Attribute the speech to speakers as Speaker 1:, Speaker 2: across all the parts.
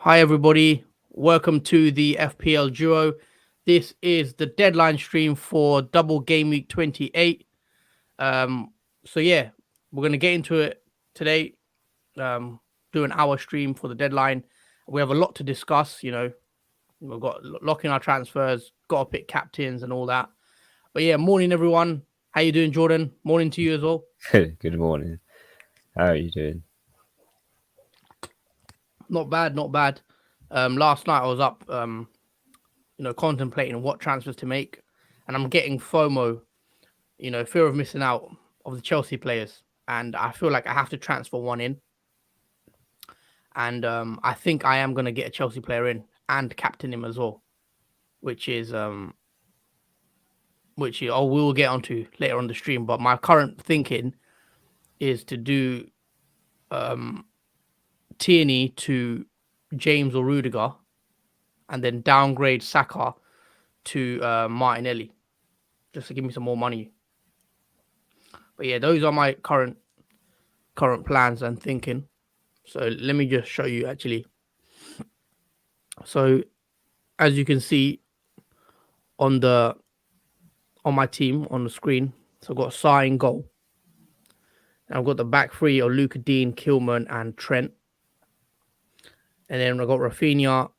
Speaker 1: Hi, everybody. Welcome to the FPL Duo. This is the deadline stream for Double Game Week 28. So we're going to get into it today. Do an hour stream for the deadline. We have a lot to discuss. We've got locking our transfers, got to pick captains and all that. But yeah, morning, everyone. How you doing, Jordan? Morning to you as well.
Speaker 2: Good morning. How are you doing?
Speaker 1: Not bad, not bad. Last night I was up, contemplating what transfers to make, and I'm getting FOMO, fear of missing out of the Chelsea players, and I feel like I have to transfer one in, and I think I am gonna get a Chelsea player in and captain him as well, which is which I will get onto later on the stream. But my current thinking is to do Tierney to James or Rudiger, and then downgrade Saka to Martinelli, just to give me some more money. But yeah, those are my current plans and thinking. So let me just show you actually. So as you can see on my team on the screen, so I've got Sa in goal. And I've got the back three of Luka Dean, Kilman, and Trent. And then I've got Rafinha.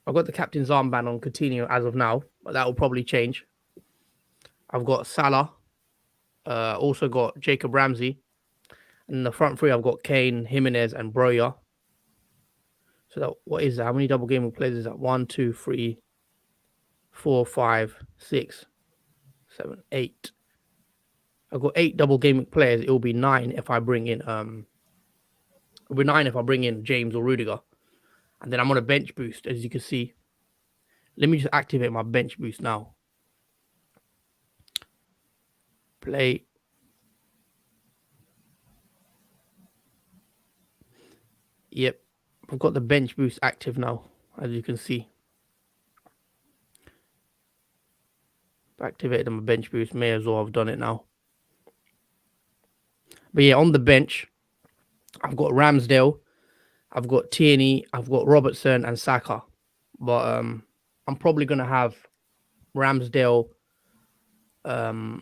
Speaker 1: I've got the captain's armband on Coutinho as of now, but that will probably change. I've got Salah. Also got Jacob Ramsey. And in the front three, I've got Kane, Jimenez, and Broya. So what is that? How many double gaming players is that? 1, 2, 3, 4, 5, 6, 7, 8. I've got 8 double gaming players. It will be 9 if I bring in it'll be 9 if I bring in James or Rudiger. And then I'm on a bench boost, as you can see. Let me just activate my bench boost now. Play. Yep. I've got the bench boost active now, as you can see. Activated my bench boost. May as well have done it now. But yeah, on the bench, I've got Ramsdale, I've got Tierney, I've got Robertson and Saka. But I'm probably gonna have Ramsdale. Who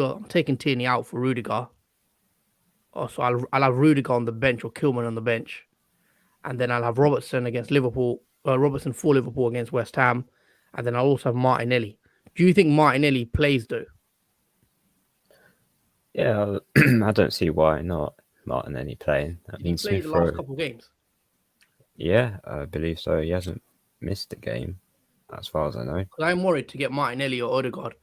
Speaker 1: I'm taking Tierney out for Rudiger. Also, I'll have Rudiger on the bench or Kilman on the bench, and then I'll have Robertson against Liverpool. Robertson for Liverpool against West Ham, and then I'll also have Martinelli. Do you think Martinelli plays though?
Speaker 2: Yeah, I don't see why not Martinelli playing. That
Speaker 1: Did he
Speaker 2: means
Speaker 1: play
Speaker 2: Smith
Speaker 1: the last
Speaker 2: Rowe.
Speaker 1: couple of games?
Speaker 2: Yeah, I believe so. He hasn't missed a game, as far as I know.
Speaker 1: Because I'm worried to get Martinelli or Odegaard.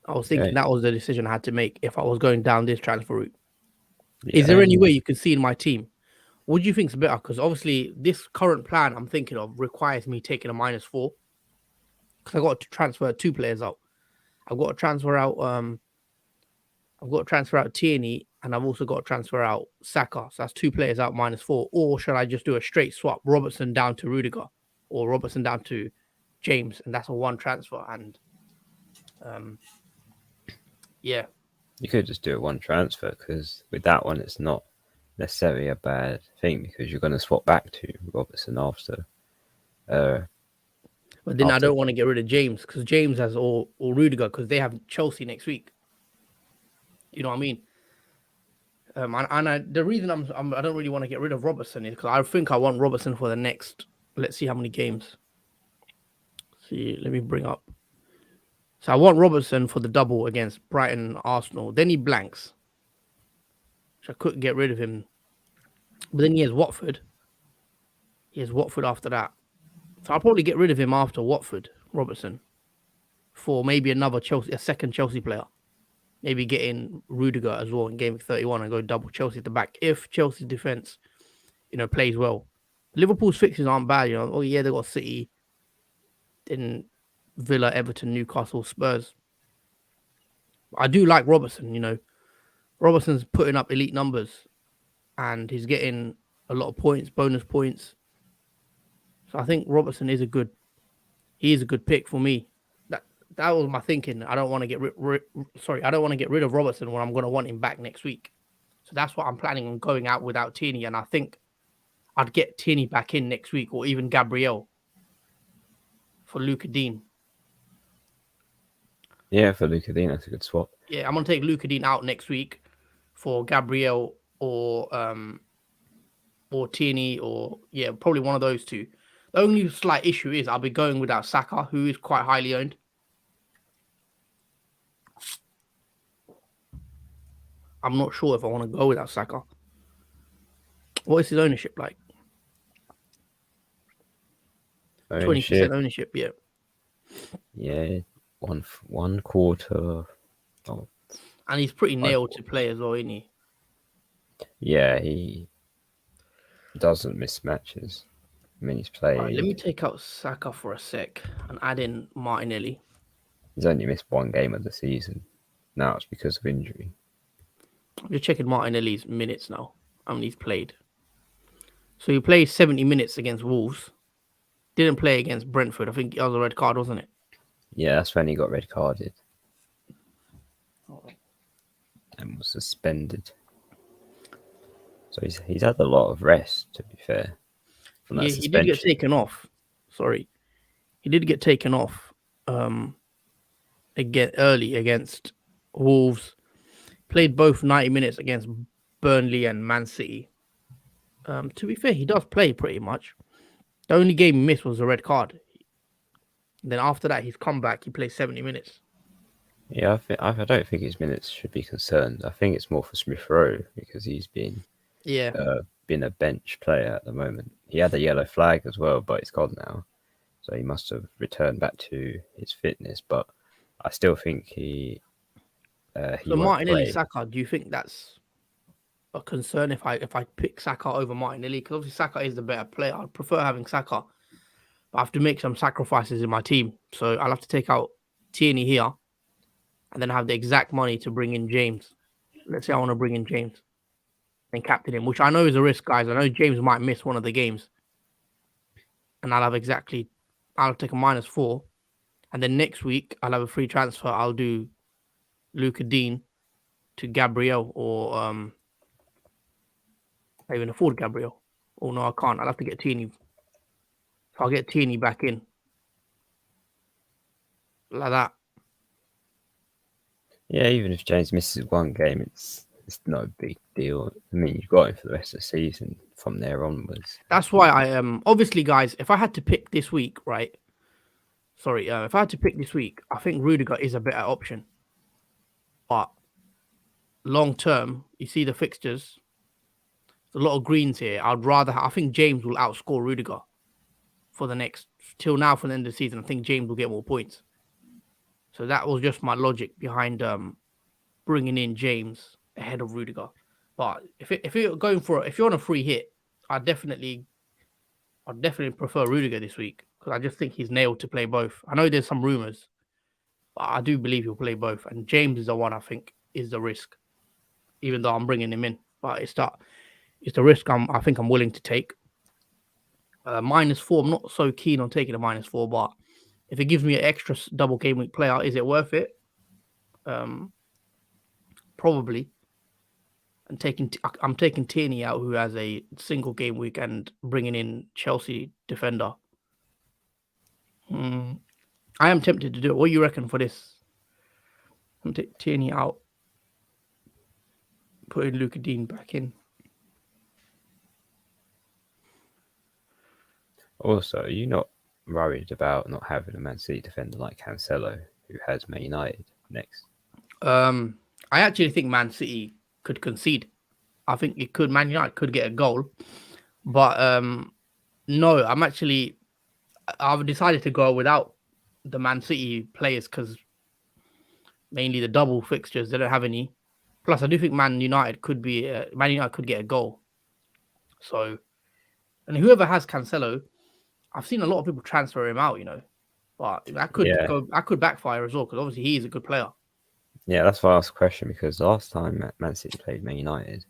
Speaker 1: I was
Speaker 2: Yeah,
Speaker 1: thinking that was the decision I had to make if I was going down this transfer route. Is
Speaker 2: yeah,
Speaker 1: there any way you can see in my team? What do you think is better? Because obviously this current plan I'm thinking of requires me taking a -4. Because I got to transfer 2 players out. I've got to transfer out Tierney, and I've also got to transfer out Saka. So that's 2 players out -4. Or should I just do a straight swap? Robertson down to Rudiger, or Robertson down to James, and that's a 1 transfer. And yeah,
Speaker 2: you could just do a one transfer because with that one, it's not necessarily a bad thing because you're going to swap back to Robertson after.
Speaker 1: But then I
Speaker 2: After
Speaker 1: don't want to get rid of James because James has or Rudiger because they have Chelsea next week. You know what I mean? The reason I don't really want to get rid of Robertson is because I think I want Robertson for the next. Let's see how many games. See, let me bring up. So I want Robertson for the double against Brighton and Arsenal. Then he blanks. So I couldn't get rid of him. But then he has Watford. He has Watford after that. So I'll probably get rid of him after Watford, Robertson, for maybe a second Chelsea player. Maybe get in Rudiger as well in game 31 and go double Chelsea at the back if Chelsea's defense, plays well. Liverpool's fixtures aren't bad, Oh yeah, they got City, then Villa, Everton, Newcastle, Spurs. I do like Robertson. Robertson's putting up elite numbers, and he's getting a lot of points, bonus points. So I think Robertson is a good pick for me. That was my thinking. I don't want to get rid of Robertson when I'm going to want him back next week. So that's what I'm planning on going out without Tierney. And I think I'd get Tierney back in next week, or even Gabriel for Luca Dean.
Speaker 2: Yeah, for Luca Dean, that's a good swap.
Speaker 1: Yeah, I'm gonna take Luca Dean out next week for Gabriel or Tierney, or yeah, probably one of those two. The only slight issue is I'll be going without Saka, who is quite highly owned. I'm not sure if I want to go without Saka. What is his ownership like? 20% ownership, yeah.
Speaker 2: Yeah, one quarter. Oh,
Speaker 1: And he's pretty nailed to play as well, isn't he?
Speaker 2: yeah, he doesn't miss matches. I mean, he's playing.
Speaker 1: Right, let me take out Saka for a sec and add in Martinelli.
Speaker 2: He's only missed one game of the season. Now it's because of injury.
Speaker 1: I'm just checking Martinelli's minutes now. How many he's played. So he played 70 minutes against Wolves. Didn't play against Brentford. I think that was a red card, wasn't it?
Speaker 2: Yeah, that's when he got red carded and was suspended. So he's had a lot of rest, to be fair. From that
Speaker 1: He did get taken off. Sorry, he did get taken off. Again early against Wolves. Played both 90 minutes against Burnley and Man City. To be fair, he does play pretty much. The only game he missed was a red card. Then after that, he's come back. He plays 70 minutes.
Speaker 2: Yeah, I don't think his minutes should be concerned. I think it's more for Smith Rowe because he's been a bench player at the moment. He had a yellow flag as well, but it's gone now. So he must have returned back to his fitness. But I still think he
Speaker 1: so Martinelli, Saka, do you think that's a concern if I pick Saka over Martinelli? Because obviously Saka is the better player. I'd prefer having Saka, but I have to make some sacrifices in my team. So I'll have to take out Tierney here and then have the exact money to bring in James. Let's say I want to bring in James and captain him, which I know is a risk, guys. I know James might miss one of the games. And I'll take a -4. And then next week, I'll have a free transfer. I'll do Luca Dean to Gabriel, or I even afford Gabriel. Oh, no, I can't. I'll have to get Tierney. So I'll get Tierney back in. Like that.
Speaker 2: Yeah, even if James misses one game, it's not a big deal. I mean, you've got him for the rest of the season from there onwards.
Speaker 1: That's why I obviously, guys, if I had to pick this week, right? Sorry, if I had to pick this week, I think Rudiger is a better option. But long term, you see the fixtures. There's a lot of greens here. I think James will outscore Rudiger for the next till now for the end of the season. I think James will get more points. So that was just my logic behind bringing in James ahead of Rudiger. But if you're on a free hit, I'd definitely prefer Rudiger this week because I just think he's nailed to play both. I know there's some rumors, but I do believe he'll play both. And James is the one I think is the risk, even though I'm bringing him in. But it's the risk I think I'm willing to take. -4, I'm not so keen on taking a -4, but if it gives me an extra double game week player, is it worth it? Probably. I'm taking Tierney out, who has a single game week, and bringing in Chelsea defender. I am tempted to do it. What do you reckon for this? I'm taking Tierney out, putting Luca Dean back in.
Speaker 2: Also, are you not worried about not having a Man City defender like Cancelo, who has Man United next?
Speaker 1: I actually think Man City could concede. I think Man United could get a goal. But no, I've decided to go without the Man City players because mainly the double fixtures, they don't have any. Plus, I do think Man United could get a goal. So, and whoever has Cancelo, I've seen a lot of people transfer him out, but that could backfire as well because obviously he is a good player.
Speaker 2: Yeah, that's why I asked the question, because last time Man City played Man United,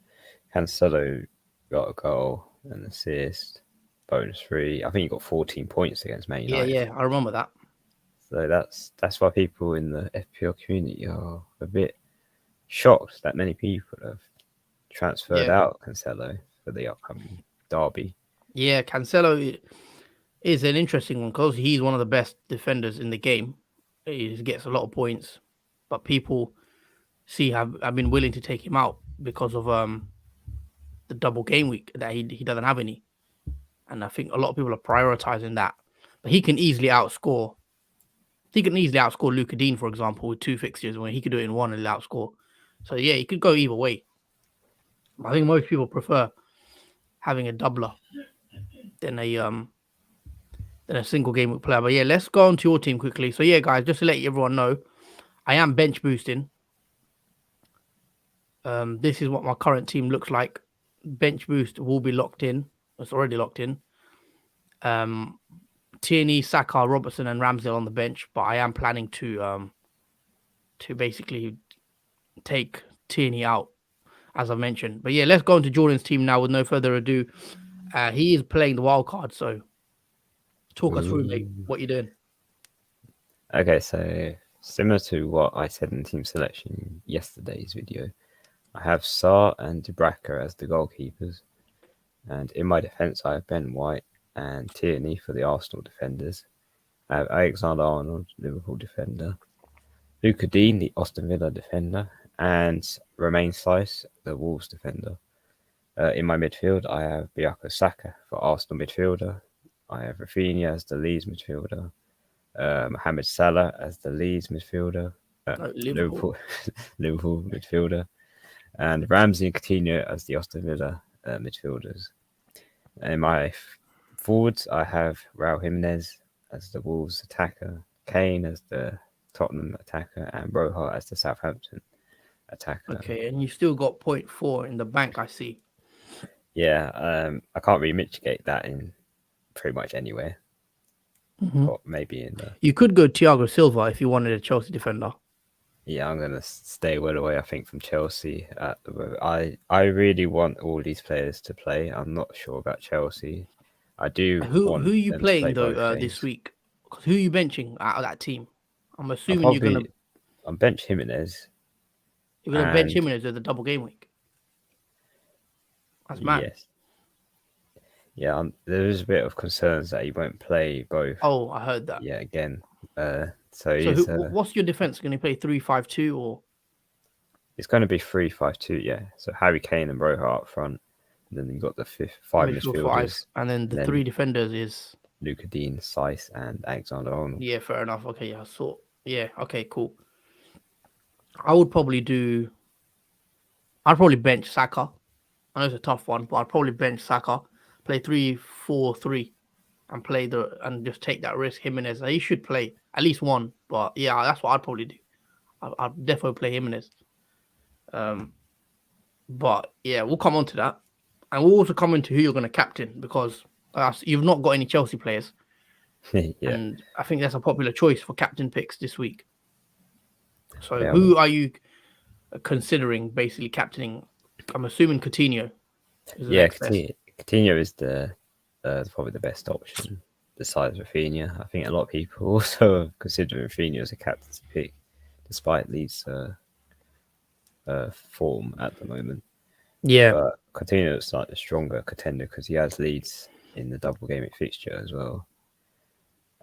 Speaker 2: Cancelo got a goal, an assist, bonus 3. I think he got 14 points against Man United.
Speaker 1: Yeah, I remember that.
Speaker 2: So that's why people in the FPL community are a bit shocked that many people have transferred out Cancelo for the upcoming derby.
Speaker 1: Yeah, Cancelo is an interesting one because he's one of the best defenders in the game. He gets a lot of points, but people have been willing to take him out because of the double game week that he doesn't have any, and I think a lot of people are prioritizing that. But he can easily outscore. He can easily outscore Luka Dean, for example, with 2 fixtures when he could do it in one and outscore. So yeah, he could go either way. I think most people prefer having a doubler than a single game week player. But yeah, let's go on to your team quickly. So yeah, guys, just to let everyone know, I am bench boosting. This is what my current team looks like. Bench boost will be locked in. It's already locked in. Tierney, Saka, Robertson, and Ramsdale on the bench, but I am planning to basically take Tierney out, as I mentioned. But yeah, let's go into Jordan's team now with no further ado. He is playing the wild card, so talk us through, mate. What you doing?
Speaker 2: Okay, so similar to what I said in team selection in yesterday's video, I have Sarr and Dubravka as the goalkeepers, and in my defence I have Ben White and Tierney for the Arsenal defenders. I have Alexander-Arnold, Liverpool defender, Luka Dean, the Aston Villa defender, and Romain Saiss, the Wolves defender. In my midfield, I have Bukayo Saka for Arsenal midfielder. I have Rafinha as the Leeds midfielder. Mohamed Salah as the Leeds midfielder. Liverpool midfielder. And Ramsey and Coutinho as the Aston Villa midfielders. In my forwards, I have Raul Jimenez as the Wolves attacker, Kane as the Tottenham attacker, and Roja as the Southampton attacker.
Speaker 1: Okay, and you still got 0.4 in the bank, I see.
Speaker 2: Yeah, I can't really mitigate that in pretty much anywhere. Or maybe in the...
Speaker 1: You could go Thiago Silva if you wanted a Chelsea defender.
Speaker 2: Yeah, I'm going to stay well away, I think, from Chelsea. I really want all these players to play. I'm not sure about Chelsea. I do
Speaker 1: Who are you playing, though,
Speaker 2: this
Speaker 1: week? Who are you benching out of that team? I'm assuming you're going to...
Speaker 2: I'm bench Jimenez.
Speaker 1: You're going to bench Jimenez at the double game week? That's mad.
Speaker 2: Yes. Yeah, there is a bit of concerns that he won't play both.
Speaker 1: Oh, I heard that.
Speaker 2: Yeah, again.
Speaker 1: What's your defense? Going to play 3-5-2 or?
Speaker 2: It's going to be 3-5-2. Yeah. So Harry Kane and Roja up front. And then you've got the 5 midfielders.
Speaker 1: And then the 3 defenders is
Speaker 2: Luka Dean, Saiss, and Alexander-Arnold.
Speaker 1: Yeah, fair enough. Okay, yeah, yeah, okay, cool. I'd probably bench Saka. I know it's a tough one, but I'd probably bench Saka, play 3-4-3, and just take that risk. Jimenez, he should play at least one, but yeah, that's what I'd probably do. I'd definitely play Jimenez. But yeah, we'll come on to that, and we'll also come into who you're going to captain because you've not got any Chelsea players.
Speaker 2: Yeah.
Speaker 1: And I think that's a popular choice for captain picks this week. So who are you considering basically captaining? I'm assuming Coutinho.
Speaker 2: Coutinho is probably the best option besides Rafinha. I think a lot of people also consider Rafinha as a captain's pick, despite Leeds' form at the moment.
Speaker 1: Yeah,
Speaker 2: but Coutinho is like a stronger contender because he has Leeds in the double game fixture as well.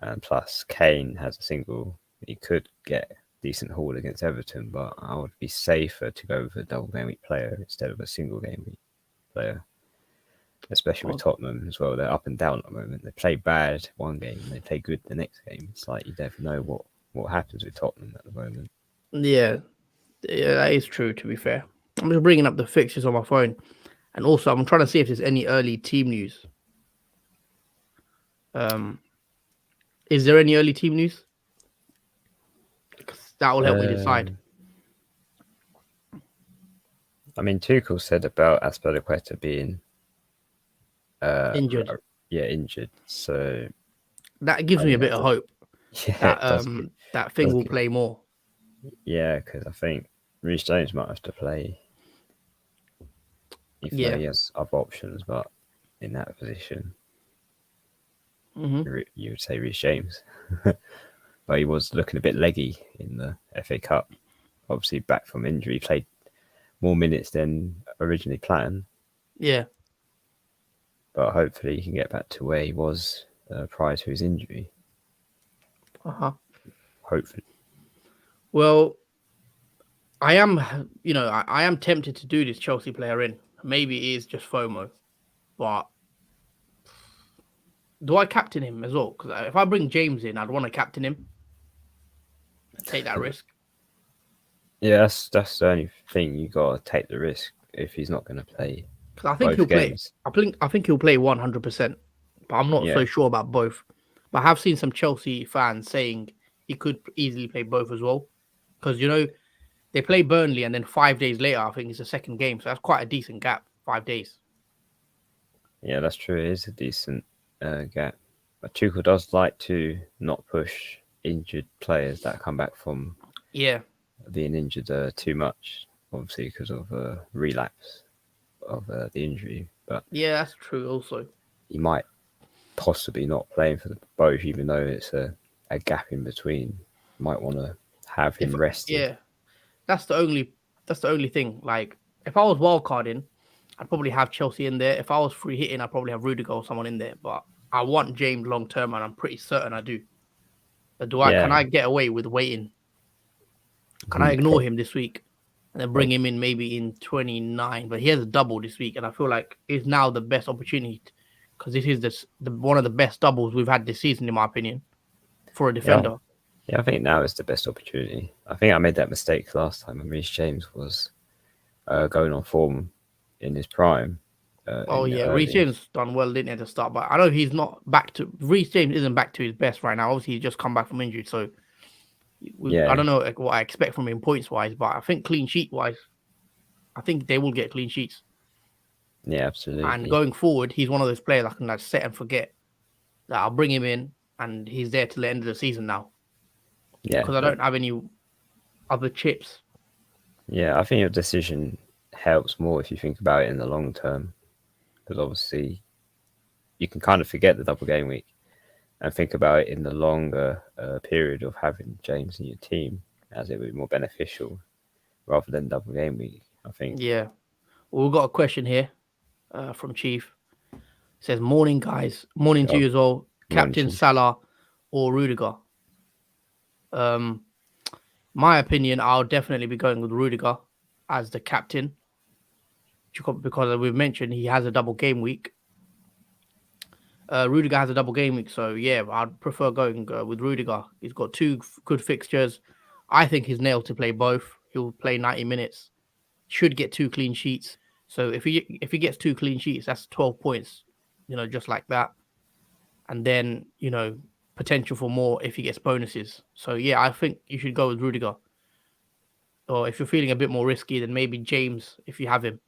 Speaker 2: And plus, Kane has a single. He could get decent haul against Everton, but I would be safer to go with a double game week player instead of a single game week player. Especially with Tottenham as well. They're up and down at the moment. They play bad one game and they play good the next game. It's like you never know what happens with Tottenham at the moment.
Speaker 1: Yeah, that is true, to be fair. I'm just bringing up the fixtures on my phone. And also, I'm trying to see if there's any early team news. Is there any early team news? That will help me decide.
Speaker 2: I mean, Tuchel said about Azpilicueta being
Speaker 1: injured.
Speaker 2: Yeah, injured. So
Speaker 1: that gives me a bit of hope.
Speaker 2: Yeah,
Speaker 1: that thing will play more.
Speaker 2: Yeah, because I think Reece James might have to play. Even though he has other options, but in that position, you would say Reece James. But he was looking a bit leggy in the FA Cup. Obviously, back from injury, played more minutes than originally planned.
Speaker 1: Yeah.
Speaker 2: But hopefully he can get back to where he was prior to his injury. Hopefully.
Speaker 1: Well, I am, I am tempted to do this Chelsea player in. Maybe it is just FOMO, but do I captain him as well? Because if I bring James in, I'd want to captain him and take that risk.
Speaker 2: Yeah, that's the only thing. You gotta take the risk if he's not going to play.
Speaker 1: Because I think he'll
Speaker 2: games.
Speaker 1: play. I think he'll play 100%, but I'm not so sure about both. But I have seen some Chelsea fans saying he could easily play both as well, because they play Burnley and then 5 days later, I think it's the second game, so that's quite a decent gap. 5 days.
Speaker 2: Yeah, that's true. It is a decent gap. But Tuchel does like to not push injured players that come back from being injured too much, obviously because of relapse of the injury. But
Speaker 1: yeah, that's true. Also,
Speaker 2: he might possibly not playing for both, even though it's a gap in between. You might want to have him rested.
Speaker 1: Yeah, that's the only thing. Like, if I was wildcarding, I'd probably have Chelsea in there. If I was free hitting, I'd probably have Rudiger or someone in there. But I want James long term, and I'm pretty certain I do. But can I get away with waiting? Can I ignore him this week and then bring him in maybe in 29? But he has a double this week, and I feel like it's now the best opportunity because this is one of the best doubles we've had this season, in my opinion, for a defender.
Speaker 2: Yeah, I think now is the best opportunity. I think I made that mistake last time when Reece James was going on form in his prime.
Speaker 1: Reece James done well, didn't he, at the start? But I know he's not back to... Reece James isn't back to his best right now. Obviously, he's just come back from injury, so... I don't know what I expect from him points-wise, but I think clean sheet-wise, I think they will get clean sheets.
Speaker 2: Yeah, absolutely.
Speaker 1: And going forward, he's one of those players I can set and forget. That I'll bring him in, and he's there till the end of the season now.
Speaker 2: Yeah.
Speaker 1: Because I don't have any other chips.
Speaker 2: Yeah, I think your decision helps more if you think about it in the long term. Because obviously, you can kind of forget the double game week and think about it in the longer period of having James in your team, as it would be more beneficial rather than double game week, I think.
Speaker 1: Yeah. Well, we've got a question here from Chief. It says, morning, guys. Morning to you as well. Captain Salah or Rudiger? My opinion, I'll definitely be going with Rudiger as the captain. Because we've mentioned he has a double game week. Rudiger has a double game week, so yeah, I'd prefer going with Rudiger. He's got 2 good fixtures. I think he's nailed to play both. He'll play 90 minutes. Should get 2 clean sheets. So if he gets 2 clean sheets, that's 12 points, just like that. And then, potential for more if he gets bonuses. So yeah, I think you should go with Rudiger. Or if you're feeling a bit more risky, then maybe James if you have him.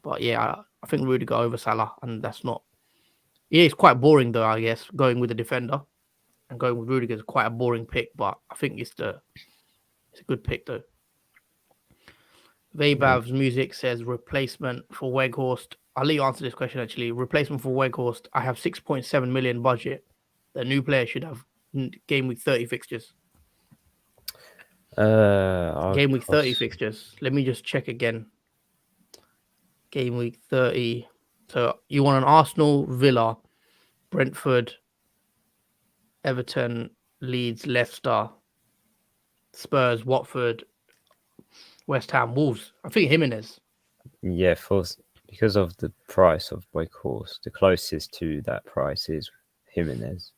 Speaker 1: But yeah, I think Rudiger over Salah, and that's not... Yeah, it's quite boring though, I guess, going with the defender. And going with Rudiger is quite a boring pick, but I think it's a good pick though. Vabav's music says replacement for Weghorst. I'll let you answer this question actually. Replacement for Weghorst. I have 6.7 million budget. The new player should have game week 30 fixtures. Game week 30 fixtures. Let me just check again. Game week 30. So you want an Arsenal, Villa, Brentford, Everton, Leeds, Leicester, Spurs, Watford, West Ham, Wolves. I think Jimenez.
Speaker 2: Yeah, because of the price of Weghorst, the closest to that price is Jimenez.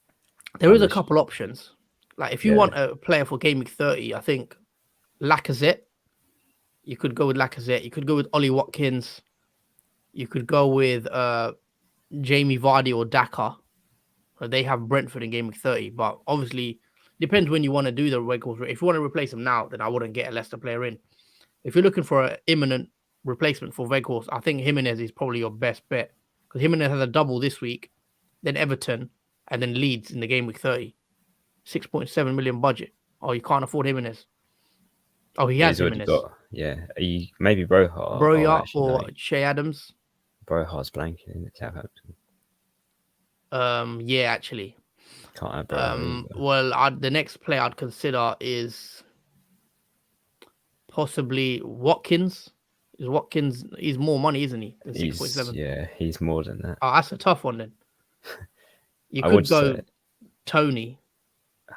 Speaker 1: There is a couple options. Like if you want a player for game week 30, I think Lacazette. You could go with Lacazette. You could go with Ollie Watkins. You could go with Jamie Vardy or Daka. They have Brentford in game week 30, but obviously depends when you want to do the Weghorst. If you want to replace him now, then I wouldn't get a Leicester player in. If you're looking for an imminent replacement for Weghorst, I think Jimenez is probably your best bet because Jimenez has a double this week, then Everton, and then Leeds in the game week 30. 6.7 million budget. Oh, you can't afford Jimenez. Oh, he has Jimenez.
Speaker 2: Maybe
Speaker 1: Broja or Shea Adams.
Speaker 2: Broja's blanking in Southampton.
Speaker 1: Yeah, actually.
Speaker 2: Can't have Broja.
Speaker 1: Well, the next player I'd consider is possibly Watkins. Is Watkins? He's more money, isn't he? Than 6.7.
Speaker 2: Yeah, he's more than that.
Speaker 1: Oh, that's a tough one then. You
Speaker 2: I
Speaker 1: could
Speaker 2: would
Speaker 1: go
Speaker 2: say
Speaker 1: Tony,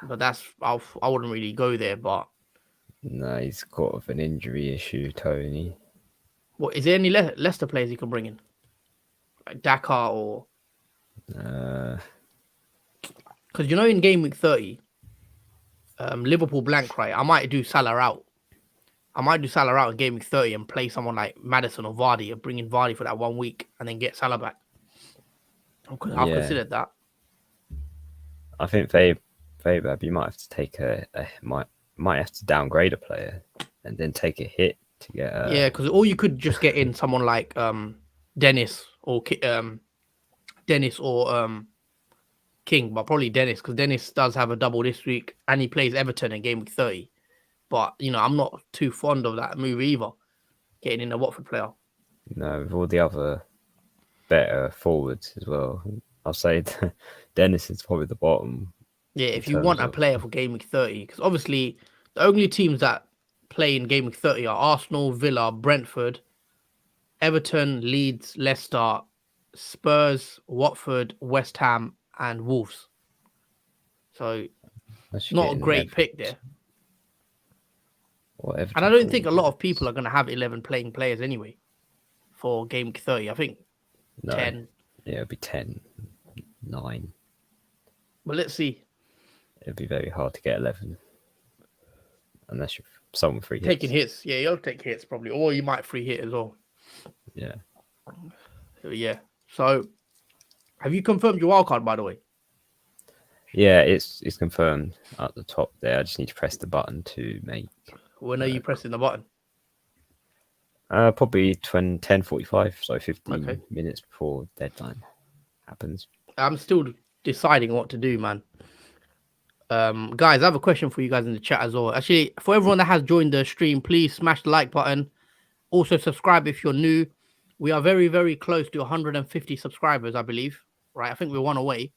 Speaker 1: but I wouldn't really go there. But
Speaker 2: no, he's got an injury issue, Tony.
Speaker 1: what is there any Leicester players you can bring in, like Dakar or?
Speaker 2: Uh,
Speaker 1: Because in game week 30, Liverpool blank, right? I might do Salah out. I might do Salah out in game week 30 and play someone like Madison or Vardy, and bring in Vardy for that 1 week and then get Salah back. I've considered that.
Speaker 2: I think Fabab, you might have to take might have to downgrade a player and then take a hit to get.
Speaker 1: Yeah, because or you could just get in someone like Dennis or King, but probably Dennis, because Dennis does have a double this week and he plays Everton in game week 30. But I'm not too fond of that move either, getting in a Watford player.
Speaker 2: No, with all the other better forwards as well, I'll say Dennis is probably the bottom.
Speaker 1: Yeah, if you want a player for game week 30, because obviously the only teams that play in game week 30 are Arsenal, Villa, Brentford, Everton, Leeds, Leicester, Spurs, Watford, West Ham, and Wolves. So not a great pick there. And I don't think a lot of people are going to have 11 playing players anyway for game week 30. I think 10.
Speaker 2: Yeah, it'll be 10, 9.
Speaker 1: But let's see.
Speaker 2: It'd be very hard to get 11 unless you're someone free hits.
Speaker 1: Taking hits. Yeah, you'll take hits probably. Or you might free hit as well.
Speaker 2: Yeah.
Speaker 1: Yeah. So have you confirmed your wildcard, by the way?
Speaker 2: Yeah, it's confirmed at the top there. I just need to press the button to make.
Speaker 1: When are you pressing the button?
Speaker 2: Probably 10:45, so 15 minutes before deadline happens.
Speaker 1: I'm still deciding what to do, man. Guys, I have a question for you guys in the chat as well. Actually, for everyone that has joined the stream, please smash the like button. Also, subscribe if you're new. We are very, very close to 150 subscribers, I believe. Right? I think we're one away.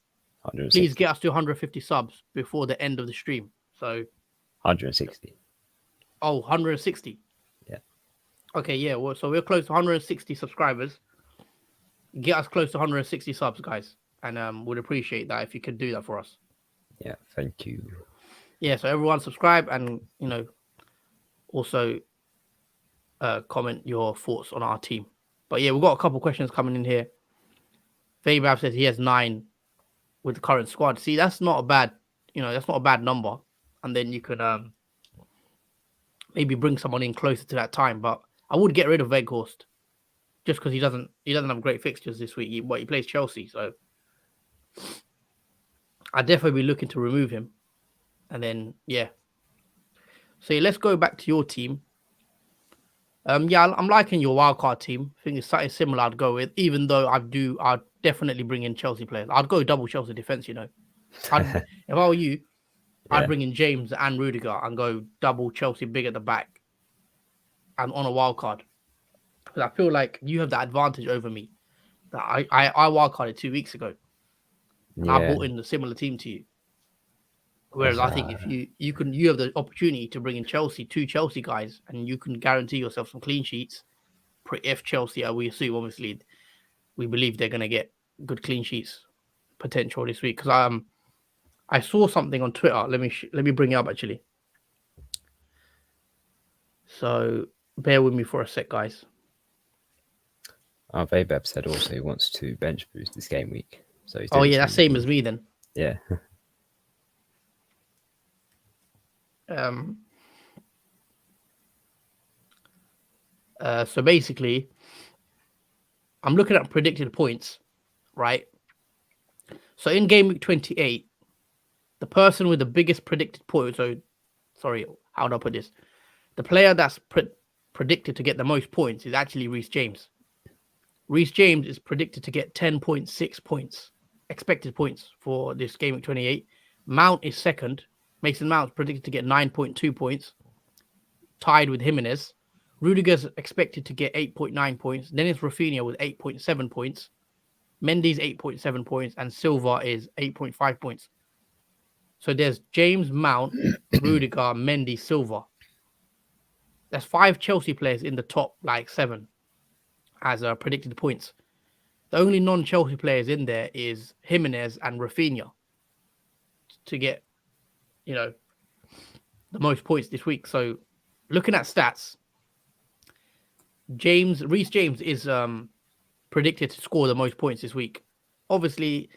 Speaker 1: Please get us to 150 subs before the end of the stream. So
Speaker 2: 160.
Speaker 1: Oh, 160.
Speaker 2: Yeah.
Speaker 1: Okay, yeah. Well, so we're close to 160 subscribers. Get us close to 160 subs, guys, and would appreciate that if you could do that for us.
Speaker 2: Yeah, thank you.
Speaker 1: Yeah, so everyone subscribe and also comment your thoughts on our team. But yeah, we've got a couple questions coming in here. Fabab says he has 9 with the current squad. See, that's not a bad, that's not a bad number. And then you can maybe bring someone in closer to that time. But I would get rid of Weghorst just because he doesn't have great fixtures this week. He plays Chelsea, so I'd definitely be looking to remove him. And then so let's go back to your team. I'm liking your wildcard team. I think it's something similar I'd go with, even though I'd definitely bring in Chelsea players. I'd go double Chelsea defense, If I were you, I'd bring in James and Rudiger and go double Chelsea big at the back and on a wildcard. Because I feel like you have that advantage over me. That I wildcarded 2 weeks ago. And I bought in a similar team to you. Whereas I think if you have the opportunity to bring in two Chelsea guys, and you can guarantee yourself some clean sheets. If Chelsea, we assume obviously, we believe they're going to get good clean sheets potential this week. Because I saw something on Twitter. Let me bring it up actually. So bear with me for a sec, guys.
Speaker 2: Vabab said also he wants to bench boost this game week. So he's
Speaker 1: that's same as me then.
Speaker 2: Yeah.
Speaker 1: So basically, I'm looking at predicted points, right? So in game week 28, the person with the biggest predicted points, how do I put this? The player that's predicted to get the most points is actually Reece James. Reece James is predicted to get 10.6 points, expected points for this game week 28. Mount is second. Mason Mount's predicted to get 9.2 points, tied with Jimenez. Rudiger's expected to get 8.9 points. Dennis Rafinha with 8.7 points. Mendy's 8.7 points. And Silva is 8.5 points. So there's James, Mount, Rudiger, Mendy, Silva. There's 5 Chelsea players in the top like 7 as predicted points. The only non-Chelsea players in there is Jimenez and Rafinha to get, the most points this week. So looking at stats, Reece James is predicted to score the most points this week. Obviously,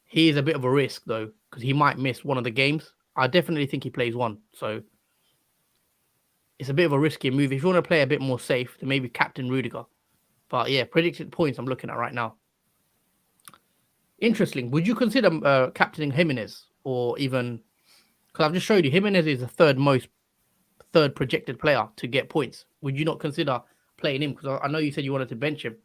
Speaker 1: he is a bit of a risk though, because he might miss one of the games. I definitely think he plays one. So it's a bit of a risky move. If you want to play a bit more safe, then maybe captain Rudiger. But yeah, predicted points I'm looking at right now. Interesting. Would you consider captaining Jimenez, or even, because I've just showed you Jimenez is the third projected player to get points. Would you not consider playing him? Because I know you said you wanted to bench him.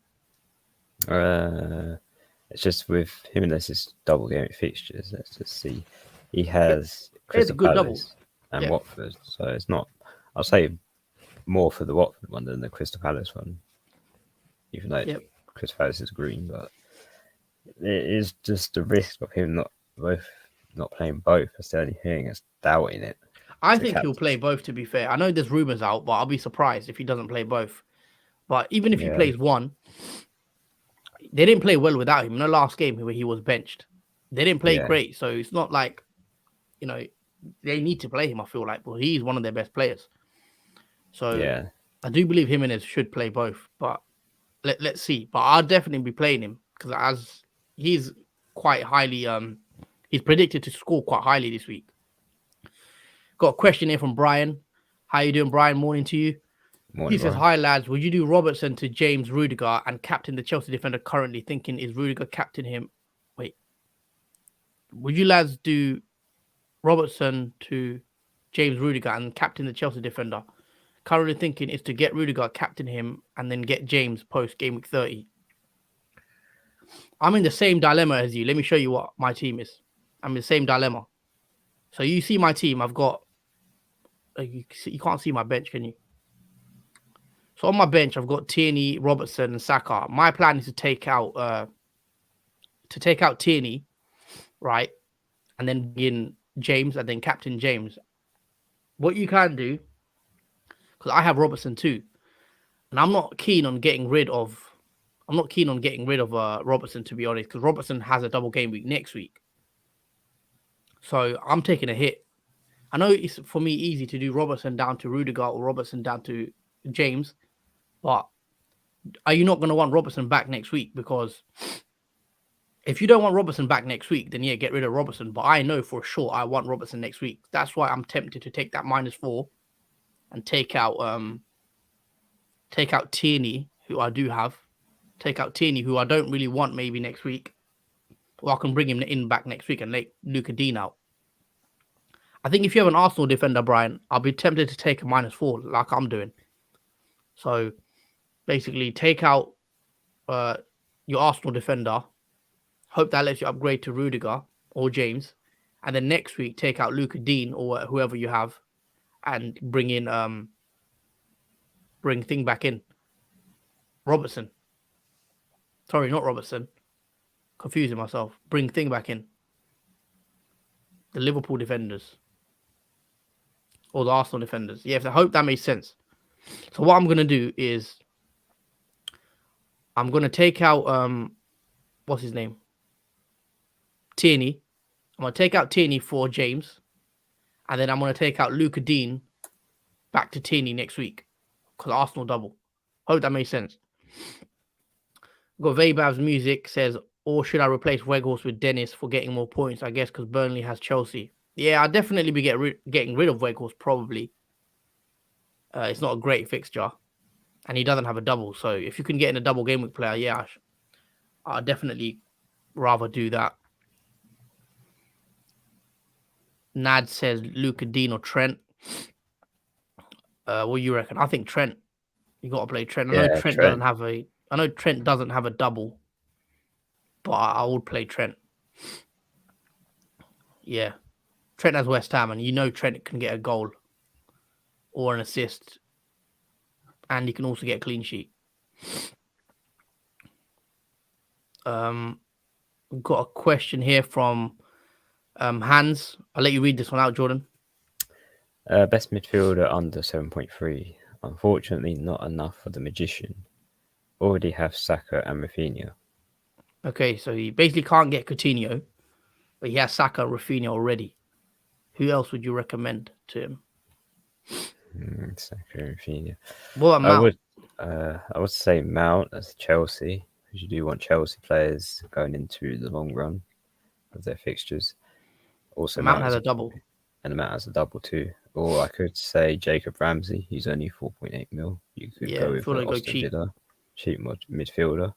Speaker 2: It's just with Jimenez's double game fixtures. Let's just see. He has Crystal Palace and Watford, so it's not. I'll say more for the Watford one than the Crystal Palace one, even though Crystal Palace is green, but it is just a risk of him not playing both. That's the only thing. It's doubting it.
Speaker 1: I think he'll play both, to be fair. I know there's rumours out, but I'll be surprised if he doesn't play both. But even if he plays one, they didn't play well without him. In the last game where he was benched, they didn't play great. So it's not like, they need to play him, I feel like. But he's one of their best players. So I do believe Jimenez should play both. But let's see. But I'll definitely be playing him, because as he's quite highly, he's predicted to score quite highly this week. Got a question here from Brian. How you doing, Brian? Morning to you.
Speaker 2: Morning,
Speaker 1: he says, hi, lads. Would you do Robertson to James Rudiger and captain the Chelsea defender currently, thinking is Rudiger captain him? Wait. Would you lads do Robertson to James Rudiger and captain the Chelsea defender? Currently thinking is to get Rudiger, captain him, and then get James post game week 30. I'm in the same dilemma as you. Let me show you what my team is. I'm in the same dilemma. So you see my team. I've got... You can't see my bench, can you? So on my bench, I've got Tierney, Robertson, and Saka. My plan is to take out Tierney, right, and then begin James, and then captain James. What you can do, because I have Robertson too, and I'm not keen on getting rid of Robertson, to be honest, because Robertson has a double game week next week. So I'm taking a hit. I know it's for me easy to do Robertson down to Rudiger or Robertson down to James, but are you not going to want Robertson back next week? Because if you don't want Robertson back next week, then get rid of Robertson. But I know for sure I want Robertson next week. That's why I'm tempted to take that -4 and take out Tierney, who I do have. Take out Tierney, who I don't really want maybe next week. Or I can bring him in back next week and let Luca Dean out. I think if you have an Arsenal defender, Brian, I'll be tempted to take a -4 like I'm doing. So basically take out your Arsenal defender. Hope that lets you upgrade to Rudiger or James. And then next week, take out Luca Dean or whoever you have and bring thing back in. Robertson. Sorry, not Robertson. Confusing myself. Bring thing back in. The Liverpool defenders. Or the Arsenal defenders. Yeah, I hope that makes sense. So what I'm going to do is I'm going to take out, what's his name? Tierney. I'm going to take out Tierney for James. And then I'm going to take out Luca Dean back to Tierney next week. Because Arsenal double. Hope that makes sense. Got Vabav's music says, or should I replace Weghorst with Dennis for getting more points? I guess because Burnley has Chelsea. Yeah, I'd definitely be getting rid of Weghorst probably. It's not a great fixture. And he doesn't have a double. So if you can get in a double game week player, yeah, I'd definitely rather do that. Nad says Luca Dean or Trent. What do you reckon? I think Trent. You got to play Trent. I know Trent doesn't have a double. But I would play Trent. Yeah. Trent has West Ham, and you know Trent can get a goal or an assist. And he can also get a clean sheet. We've got a question here from Hans. I'll let you read this one out, Jordan.
Speaker 2: Best midfielder under 7.3. Unfortunately, not enough for the magician. Already have Saka and Rafinha.
Speaker 1: Okay, so he basically can't get Coutinho, but he has Saka and Rafinha already. Who else would you recommend to him?
Speaker 2: Saka and Rafinha.
Speaker 1: What about Mount?
Speaker 2: I would say Mount as Chelsea, because you do want Chelsea players going into the long run of their fixtures. Also,
Speaker 1: Mount has a double.
Speaker 2: And Mount has a double too. Or I could say Jacob Ramsey. He's only 4.8 mil. You could go with Aston Villa, cheap midfielder.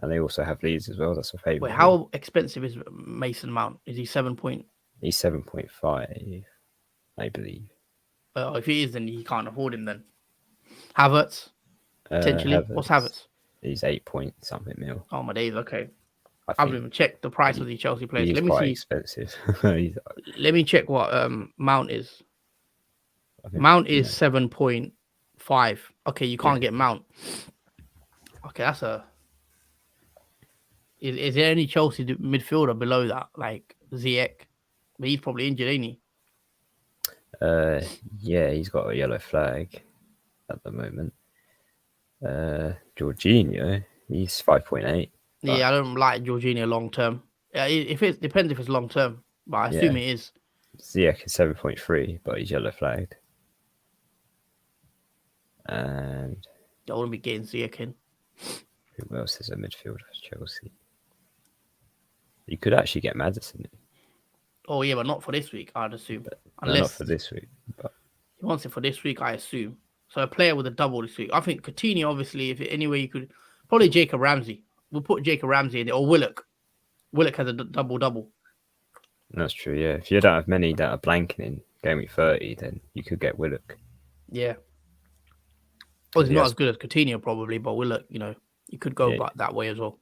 Speaker 2: And they also have Leeds as well. That's a favourite.
Speaker 1: Wait, how expensive is Mason Mount? Is he 7 point?
Speaker 2: He's 7.5, I believe.
Speaker 1: If he is, then he can't afford him then. Havertz, potentially. What's Havertz?
Speaker 2: He's 8 point something mil.
Speaker 1: Oh, my days. Okay. I haven't even checked the price of the Chelsea players.
Speaker 2: Let me see. Expensive.
Speaker 1: Let me check what Mount is. Mount is 7.5. Okay, you can't get Mount. Okay, that's a. Is there any Chelsea midfielder below that, like Ziyech? But he's probably injured, ain't he?
Speaker 2: Yeah, he's got a yellow flag at the moment. Jorginho, he's 5.8.
Speaker 1: Yeah, I don't like Jorginho long term. If it depends if it's long term, but I assume it is.
Speaker 2: Ziyech is 7.3, but he's yellow flagged. And
Speaker 1: I wouldn't be getting Ziyech in.
Speaker 2: Who else is a midfielder for Chelsea? You could actually get Maddison in.
Speaker 1: Oh yeah, but not for this week, I'd assume.
Speaker 2: Unless not for this week. But
Speaker 1: he wants it for this week, I assume. So a player with a double this week. I think Coutinho, obviously, if anyway you could, probably Jacob Ramsey. We'll put Jacob Ramsey in there, or Willock. Willock has a double.
Speaker 2: That's true, yeah. If you don't have many that are blanking in game week 30, then you could get Willock.
Speaker 1: Yeah. Well, he's not as good as Coutinho, probably, but Willock, you could go back that way as well.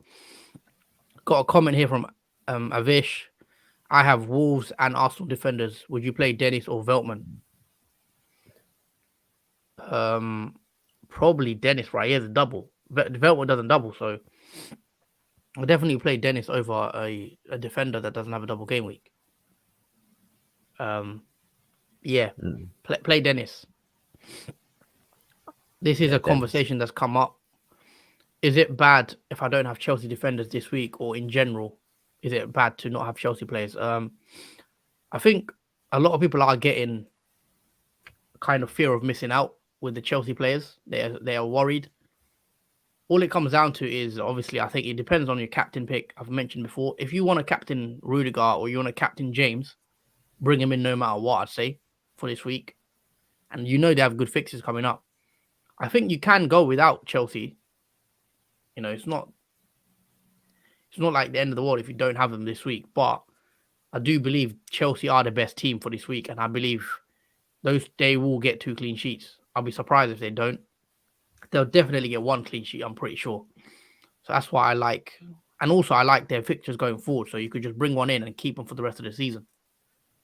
Speaker 1: Got a comment here from Avish. I have Wolves and Arsenal defenders. Would you play Dennis or Veltman? Probably Dennis, right? He has a double. Veltman doesn't double, so I'll definitely play Dennis over a defender that doesn't have a double game week. Play Dennis. This is a conversation that's come up. Is it bad if I don't have Chelsea defenders this week, or in general, is it bad to not have Chelsea players? I think a lot of people are getting kind of fear of missing out with the Chelsea players. They are worried. All it comes down to is, obviously, I think it depends on your captain pick. I've mentioned before, if you want to captain Rudiger or you want to captain James, bring him in no matter what, I'd say, for this week. And they have good fixes coming up. I think you can go without Chelsea. It's not like the end of the world if you don't have them this week. But I do believe Chelsea are the best team for this week, and I believe they will get 2 clean sheets. I'll be surprised if they don't. They'll definitely get 1 clean sheet, I'm pretty sure. So that's why I like. And also, I like their fixtures going forward. So you could just bring one in and keep them for the rest of the season,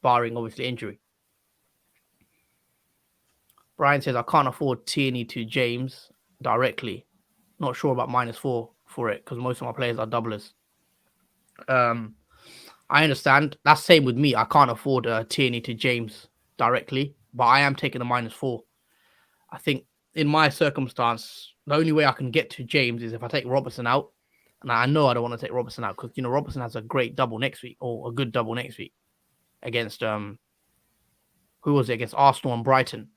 Speaker 1: barring, obviously, injury. Brian says, I can't afford Tierney to James directly. Not sure about -4 for it because most of my players are doublers. I understand. That's same with me. I can't afford Tierney to James directly, but I am taking the -4. I think in my circumstance, the only way I can get to James is if I take Robertson out. And I know I don't want to take Robertson out because, Robertson has a great double next week, or a good double next week against, who was it? Against Arsenal and Brighton.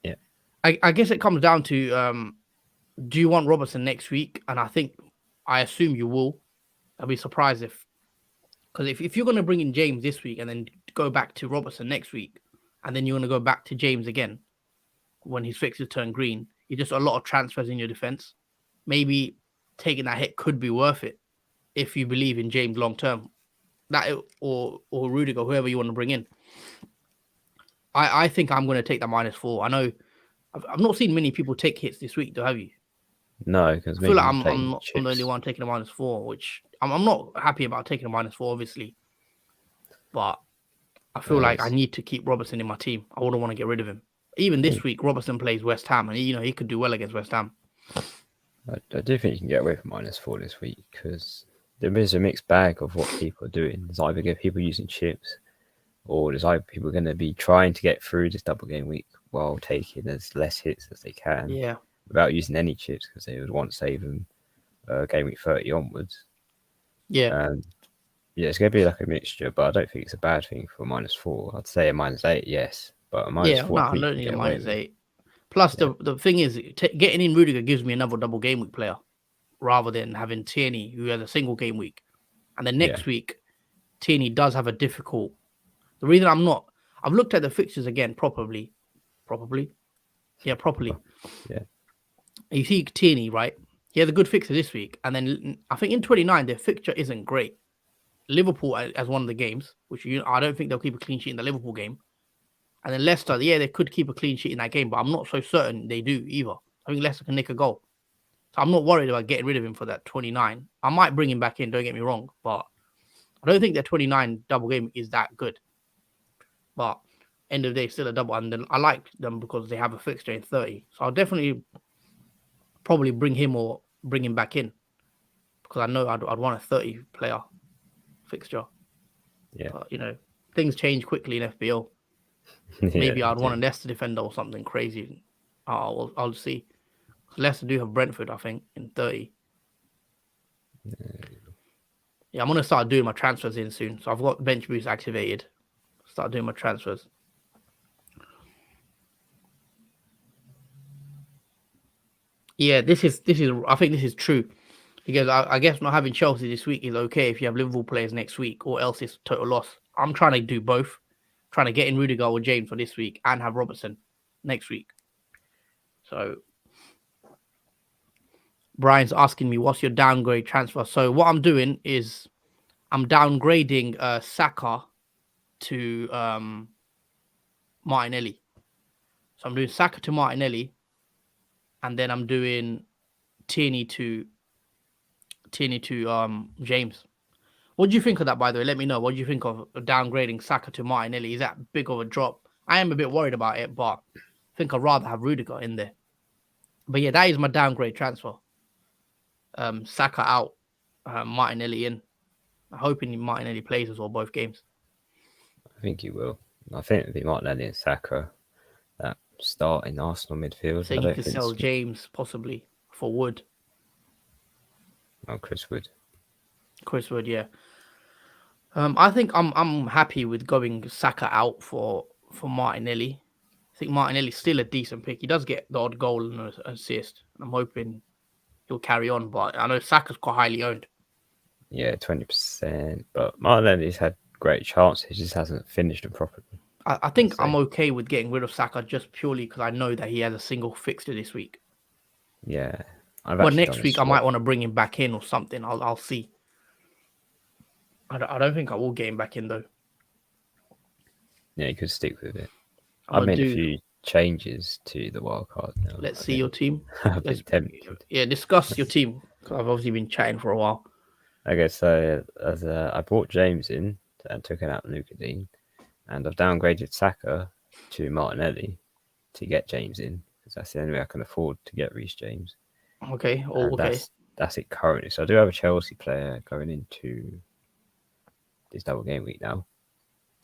Speaker 2: Yeah.
Speaker 1: I guess it comes down to, do you want Robertson next week? And I assume you will. I'll be surprised because if you're going to bring in James this week and then go back to Robertson next week, and then you're going to go back to James again when his fixtures turn green, you just a lot of transfers in your defense. Maybe taking that hit could be worth it if you believe in James long term. That or Rudiger, whoever you want to bring in. I think I'm going to take that -4. I know I've not seen many people take hits this week, though, have you?
Speaker 2: No, because
Speaker 1: I feel like I'm the only one taking a -4, which I'm not happy about taking a -4, obviously. But I feel like I need to keep Robertson in my team. I wouldn't want to get rid of him. Even this week, Robertson plays West Ham, and he could do well against West Ham.
Speaker 2: I do think you can get away from -4 this week because there is a mixed bag of what people are doing. There's either people using chips, or there's either people going to be trying to get through this double game week while taking as less hits as they can.
Speaker 1: Yeah.
Speaker 2: Without using any chips because they would want to save them game week 30 onwards.
Speaker 1: Yeah.
Speaker 2: And yeah, it's going to be like a mixture, but I don't think it's a bad thing for -4. I'd say a -8, yes, but a
Speaker 1: Yeah.
Speaker 2: -4
Speaker 1: No,
Speaker 2: I
Speaker 1: I
Speaker 2: think you
Speaker 1: don't
Speaker 2: can
Speaker 1: need a
Speaker 2: get away with.
Speaker 1: -8. Plus,
Speaker 2: Yeah.
Speaker 1: the thing is, getting in Rudiger gives me another double game week player rather than having Tierney, who has a single game week. And then next week, Tierney does have a difficult. The reason I've looked at the fixtures again properly. Yeah, properly.
Speaker 2: Yeah.
Speaker 1: You see Tierney, right? He has a good fixture this week. And then I think in 29, their fixture isn't great. Liverpool as one of the games, which I don't think they'll keep a clean sheet in the Liverpool game. And then Leicester, yeah, they could keep a clean sheet in that game, but I'm not so certain they do either. I think Leicester can nick a goal. So I'm not worried about getting rid of him for that 29. I might bring him back in, don't get me wrong, but I don't think that 29 double game is that good. But end of the day, still a double. And then I like them because they have a fixture in 30. So I'll definitely probably bring him or bring him back in because I know I'd want a 30 player fixture.
Speaker 2: Yeah.
Speaker 1: But, things change quickly in FPL. Maybe I'd want a Leicester defender or something crazy. I'll see. Leicester do have Brentford, I think, in 30. Yeah, I'm going to start doing my transfers in soon. So I've got bench boost activated. Start doing my transfers. Yeah, this is. I think this is true. Because I guess not having Chelsea this week is okay if you have Liverpool players next week, or else it's total loss. I'm trying to do both. Trying to get in Rudiger or James for this week and have Robertson next week. So Brian's asking me, what's your downgrade transfer? So what I'm doing is I'm downgrading Saka to Martinelli. So I'm doing Saka to Martinelli, and then I'm doing Tierney to James. What do you think of that, by the way? Let me know. What do you think of downgrading Saka to Martinelli? Is that big of a drop? I am a bit worried about it, but I think I'd rather have Rudiger in there. But yeah, that is my downgrade transfer. Saka out, Martinelli in. I'm hoping Martinelli plays as well both games.
Speaker 2: I think he will. I think it'll be Martinelli and Saka that start in Arsenal midfield.
Speaker 1: So you could sell James possibly for Wood.
Speaker 2: Oh, Chris Wood.
Speaker 1: Chris Wood, yeah. I think I'm happy with going Saka out for Martinelli. I think Martinelli's still a decent pick. He does get the odd goal and an assist. I'm hoping he'll carry on, but I know Saka's quite highly owned.
Speaker 2: Yeah, 20%. But Martinelli's had great chances. He just hasn't finished them properly.
Speaker 1: I think I'm okay with getting rid of Saka just purely because I know that he has a single fixture this week.
Speaker 2: Yeah.
Speaker 1: But next week I might want to bring him back in or something. I'll see. I don't think I will get him back in though.
Speaker 2: Yeah, you could stick with it. I've made a few changes to the wildcard now.
Speaker 1: Let's see your team.
Speaker 2: I've been tempted.
Speaker 1: Yeah, discuss your team. I've obviously been chatting for a while.
Speaker 2: Okay, so I brought James in and took out Luka Dean, and I've downgraded Saka to Martinelli to get James in because that's the only way I can afford to get Reece James.
Speaker 1: Okay. Okay.
Speaker 2: That's it currently. So I do have a Chelsea player going into this double game week now.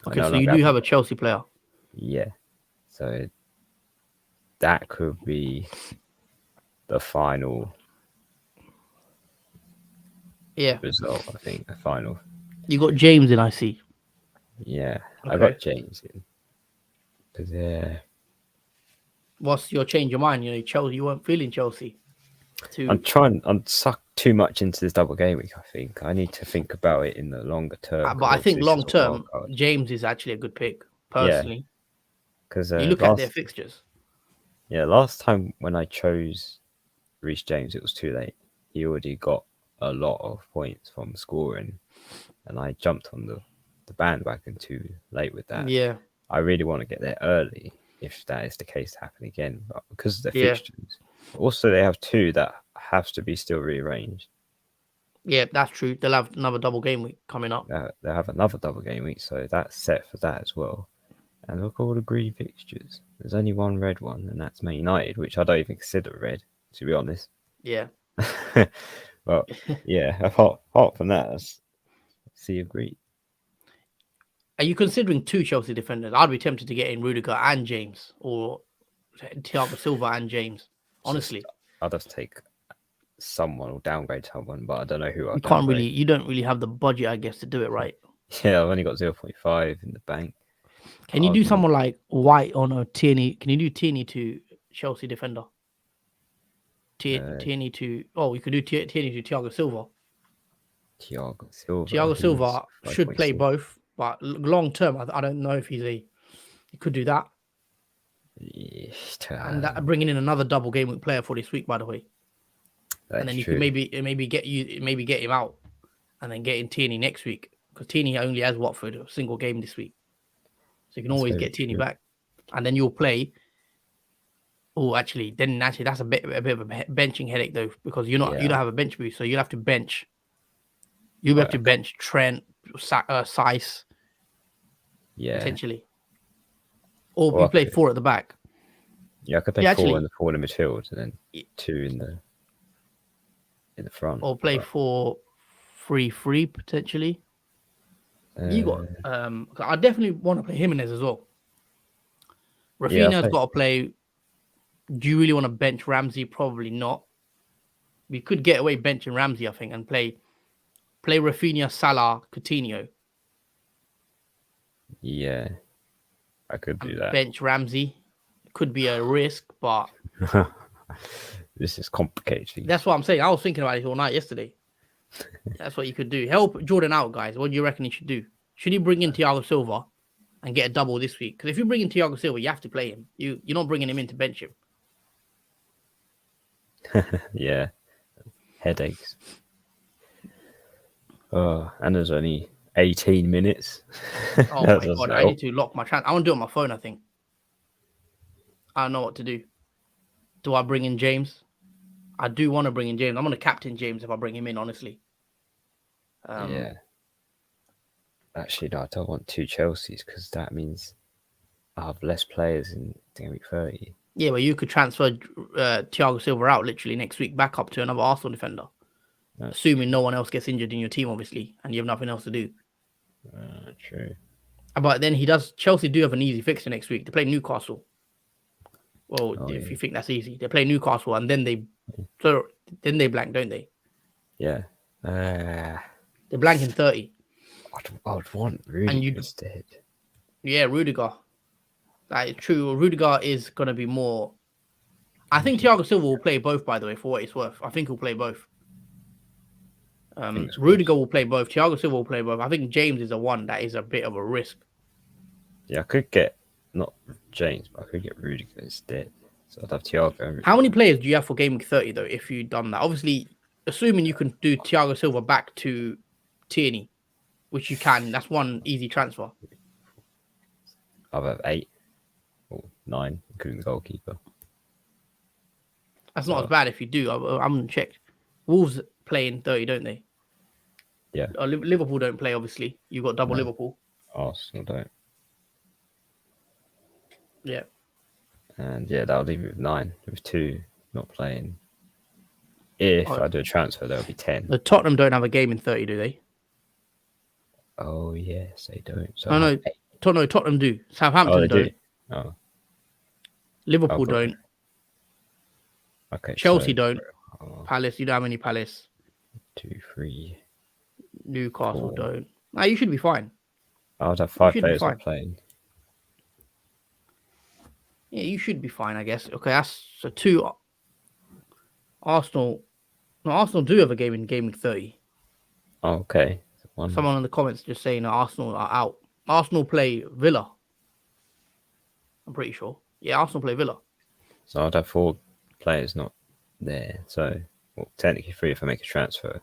Speaker 1: Okay, so you do have a Chelsea player.
Speaker 2: Yeah. So that could be the final result, I think. The final.
Speaker 1: You got James in, I see.
Speaker 2: Yeah, okay. I got James in. Because
Speaker 1: what's your change of mind? Chelsea, you weren't feeling Chelsea.
Speaker 2: I'm sucked too much into this double game week, I think. I need to think about it in the longer term.
Speaker 1: But I think long term, James is actually a good pick, personally.
Speaker 2: Because
Speaker 1: you look at their fixtures.
Speaker 2: Yeah, last time when I chose Reece James, it was too late. He already got a lot of points from scoring, and I jumped on the bandwagon too late with that.
Speaker 1: Yeah.
Speaker 2: I really want to get there early if that is the case to happen again, but because of the fixtures. Also, they have two that have to be still rearranged.
Speaker 1: Yeah, that's true. They'll have another double game week coming up.
Speaker 2: They'll have another double game week, so that's set for that as well. And look at all the green fixtures. There's only one red one, and that's Man United, which I don't even consider red, to be honest.
Speaker 1: Yeah.
Speaker 2: But yeah, apart from that, see agree.
Speaker 1: Are you considering two Chelsea defenders? I'd be tempted to get in Rudiger and James, or Thiago Silva and James. Honestly,
Speaker 2: I'll just take someone or downgrade someone, but I don't know who I'll
Speaker 1: you can't
Speaker 2: downgrade.
Speaker 1: you don't really have the budget, I guess, to do it right.
Speaker 2: Yeah, I've only got 0.5 in the bank.
Speaker 1: Can you do someone like White or no Tierney? Can you do Tierney to Chelsea defender? Tierney to you could do Tierney to Thiago Silva. Thiago Silva should play both, but long term, I don't know if he could do that. And bringing in another double game week player for this week, by the way. And then you could maybe get him out, and then get in Tierney next week, because Tierney only has Watford a single game this week, so you can always get Tierney back, and then you'll play. Then that's a bit of a benching headache though, because you don't have a bench boost, so you'll have to bench. You'll have to bench Trent, Sice, potentially, or you play 4 at the back.
Speaker 2: Yeah, I could play 4 in the 4 in the midfield, and then 2 in the front,
Speaker 1: or play 4-3-3 potentially. You got I definitely want to play Jimenez as well. Rafinha's got to play. Do you really want to bench Ramsey? Probably not. We could get away benching Ramsey, I think, and play Rafinha, Salah, Coutinho.
Speaker 2: Yeah, I could do that.
Speaker 1: Bench Ramsey. Could be a risk, but
Speaker 2: this is complicated.
Speaker 1: That's what I'm saying. I was thinking about it all night yesterday. That's what you could do. Help Jordan out, guys. What do you reckon he should do? Should he bring in Thiago Silva and get a double this week? Because if you bring in Thiago Silva, you have to play him. You're not bringing him in to bench him.
Speaker 2: Yeah, headaches. And there's only 18 minutes.
Speaker 1: Oh my god, I need to lock my chance. I want to do it on my phone, I think. I don't know what to do. Do I bring in James? I do want to bring in James. I'm going to captain James if I bring him in, honestly.
Speaker 2: Yeah. Actually, no, I don't want 2 Chelseas, because that means I have less players in game week 30.
Speaker 1: Yeah, but you could transfer Thiago Silva out literally next week back up to another Arsenal defender. Assuming no one else gets injured in your team, obviously, and you have nothing else to do.
Speaker 2: True.
Speaker 1: But then Chelsea do have an easy fixture next week. They play Newcastle. Well, if you think that's easy, they play Newcastle, and then they blank, don't they?
Speaker 2: Yeah.
Speaker 1: They're blanking 30.
Speaker 2: I would want Rudiger instead.
Speaker 1: Yeah, Rudiger. That is true. Rudiger is going to be more. I think Thiago Silva will play both, by the way, for what it's worth. I think he'll play both. Rudiger will play both. Thiago Silva will play both. I think James is the one that is a bit of a risk.
Speaker 2: Yeah, I could get, not James, but I could get Rudiger instead. So I'd have Thiago.
Speaker 1: How many players do you have for Game Week 30, though, if you've done that? Obviously, assuming you can do Thiago Silva back to Tierney, which you can. That's one easy transfer.
Speaker 2: I'll have 8 or 9, including the goalkeeper.
Speaker 1: That's not as bad if you do. I'm going to check. Wolves play in 30, don't they?
Speaker 2: Yeah.
Speaker 1: Liverpool don't play, obviously. You've got double Liverpool.
Speaker 2: Arsenal don't.
Speaker 1: Yeah.
Speaker 2: And yeah, that'll leave me with 9, with 2 not playing. If I do a transfer, there'll be 10.
Speaker 1: The Tottenham don't have a game in 30, do they?
Speaker 2: Oh, yes, they don't. So
Speaker 1: Tottenham do. Southampton don't.
Speaker 2: Oh.
Speaker 1: Liverpool don't.
Speaker 2: Okay.
Speaker 1: Chelsea don't. Palace, you don't have any Palace.
Speaker 2: 2, 3.
Speaker 1: Newcastle don't. No, you should be fine.
Speaker 2: I would have 5 players not playing.
Speaker 1: Yeah, you should be fine, I guess. Okay, that's so 2. Arsenal. No, Arsenal do have a game in Game Week 30.
Speaker 2: Oh, okay.
Speaker 1: Someone in the comments just saying that Arsenal are out. Arsenal play Villa. I'm pretty sure. Yeah, Arsenal play Villa.
Speaker 2: So I'd have 4 players not there. So, well, technically 3 if I make a transfer.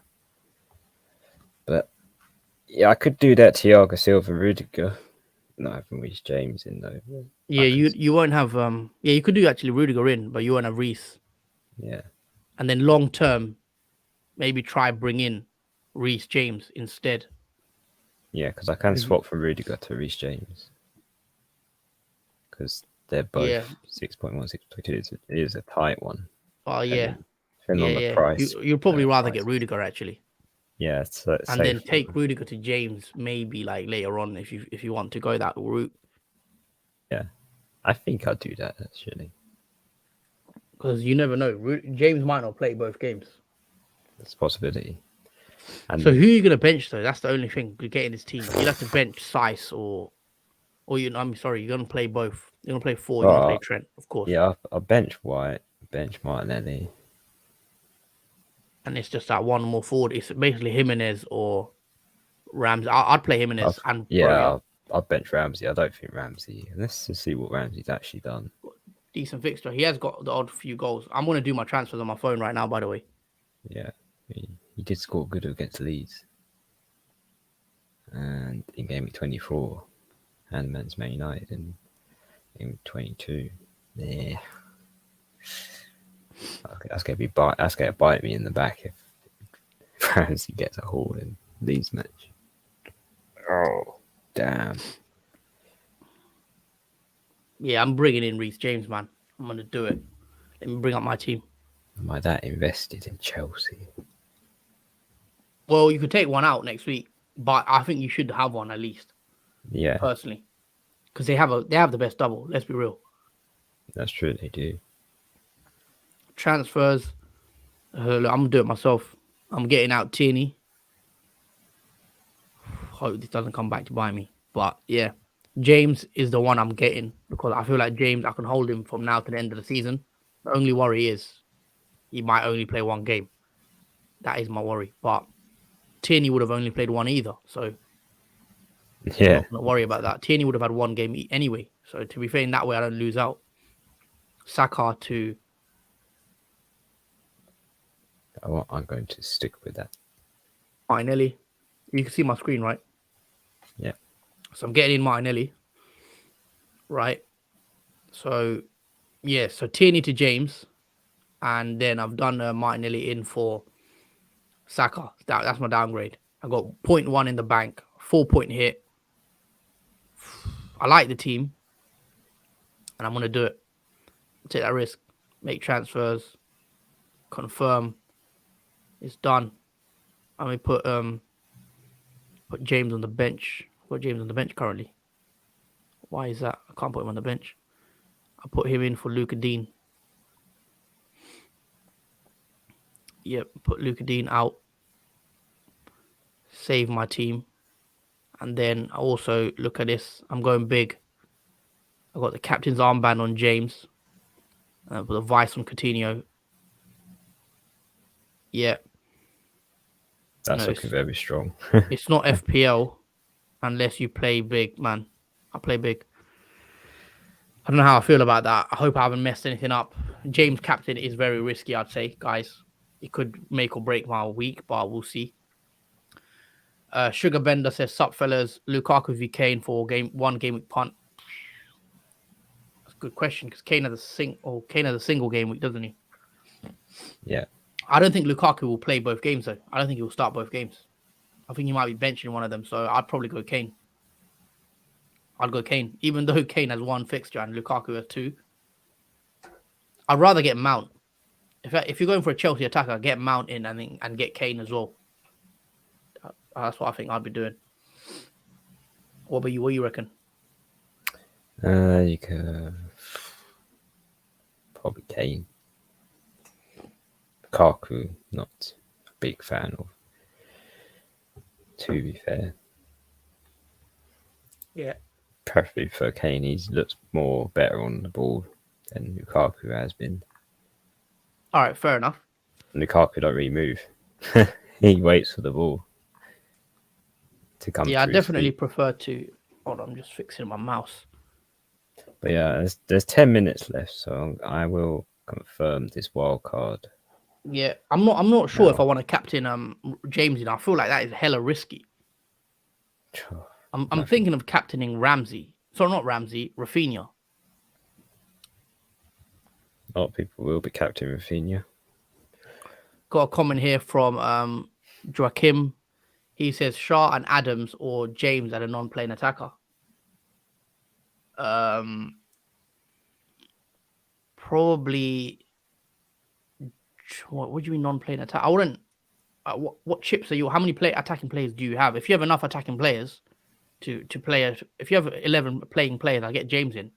Speaker 2: But, yeah, I could do that Thiago Silva, Rudiger. Not having Reece James in, though.
Speaker 1: Yeah, you won't have... Yeah, you could do actually Rudiger in, but you won't have Reece.
Speaker 2: Yeah.
Speaker 1: And then long term, maybe try bring in Reece James instead.
Speaker 2: Yeah, because I can swap from Rudiger to Reece James. Because they're both 6.1, 6.2. It is a tight one.
Speaker 1: Oh, yeah.
Speaker 2: Depending on the price.
Speaker 1: You'd probably rather get Rudiger, actually.
Speaker 2: Yeah.
Speaker 1: And then take Rudiger to James maybe like later on if you want to go that route.
Speaker 2: Yeah. I think I'll do that, actually.
Speaker 1: because you never know. James might not play both games.
Speaker 2: That's a possibility. And
Speaker 1: so who are you gonna bench though? That's the only thing to get in his team. You'd have to bench Sice or I'm sorry, you're gonna play both. You're gonna play four. You're gonna play Trent, of course.
Speaker 2: Yeah, I'll bench White, bench Martinelli,
Speaker 1: and it's just that one more forward. It's basically Jimenez or Ramsey. I'd play Jimenez and
Speaker 2: I'll bench Ramsey. I don't think Ramsey. Let's just see what Ramsey's actually done.
Speaker 1: Decent fixture. He has got the odd few goals. I'm gonna do my transfers on my phone right now. By the way.
Speaker 2: Yeah, he did score good against Leeds, and in game week 24, Handman's Man United in game 22. Yeah, that's gonna bite me in the back if Ramsey gets a haul in Leeds match. Oh, damn.
Speaker 1: Yeah, I'm bringing in Reece James, man. I'm gonna do it. Let me bring up my team.
Speaker 2: Am I that invested in Chelsea?
Speaker 1: Well, you could take one out next week, but I think you should have one at least.
Speaker 2: Yeah,
Speaker 1: personally, because they have the best double. Let's be real.
Speaker 2: That's true. They do.
Speaker 1: Transfers. Look, I'm gonna do it myself. I'm getting out Tierney. Hope this doesn't come back to bite me. But yeah, James is the one I'm getting because I feel like James, I can hold him from now to the end of the season. The only worry is he might only play one game. That is my worry. But Tierney would have only played one either. So
Speaker 2: yeah,
Speaker 1: I'm not worry about that. Tierney would have had one game anyway. So to be fair, in that way, I don't lose out. Saka to...
Speaker 2: I'm going to stick with that.
Speaker 1: Martinelli. You can see my screen, right?
Speaker 2: Yeah.
Speaker 1: So I'm getting in Martinelli. Right. So, yeah. So Tierney to James. And then I've done Martinelli in for Saka. That's my downgrade. I got 0.1 in the bank. 4-point hit. I like the team. And I'm going to do it. Take that risk. Make transfers. Confirm. It's done. I'm going to put James on the bench. I've got James on the bench currently. Why is that? I can't put him on the bench. I'll put him in for Luca Dean. Yep, put Luca Dean out. Save my team. And then I also look at this. I'm going big. I've got the captain's armband on James. Put the vice on Coutinho. Yeah.
Speaker 2: That's looking very strong.
Speaker 1: It's not FPL unless you play big, man. I play big. I don't know how I feel about that. I hope I haven't messed anything up. James captain is very risky, I'd say, guys. It could make or break my week, but we'll see. Sugar Bender says, "Sup, fellas? Lukaku v Kane for one game week punt." That's a good question because Kane has a single game week, doesn't he?
Speaker 2: Yeah.
Speaker 1: I don't think Lukaku will play both games though. I don't think he will start both games. I think he might be benching one of them, so I'd probably go Kane. I'd go Kane, even though Kane has one fixture and Lukaku has two. I'd rather get Mount. If you're going for a Chelsea attacker, get Mount in and get Kane as well. That's what I think I'd be doing. What about you? What do you reckon?
Speaker 2: You could probably Kane. Lukaku, not a big fan of. To be fair.
Speaker 1: Yeah.
Speaker 2: Preferably for Kane, he looks more better on the ball than Lukaku has been.
Speaker 1: All right, fair enough.
Speaker 2: Lukaku don't really move. He waits for the ball to come.
Speaker 1: Yeah, I definitely prefer to. Hold on, I'm just fixing my mouse.
Speaker 2: But yeah, there's 10 minutes left, so I will confirm this wild card.
Speaker 1: Yeah, I'm not sure if I want to captain James. I feel like that is hella risky. I'm thinking of captaining Ramsey. Sorry, not Ramsey, Rafinha.
Speaker 2: A lot of people will be captaining Rafinha.
Speaker 1: Got a comment here from Joachim. He says Shaw and Adams or James at a non-playing attacker. Probably. What do you mean non-playing attack? I wouldn't. What chips are you? How many attacking players do you have? If you have enough attacking players to play, if you have 11 playing players, I'll get James in.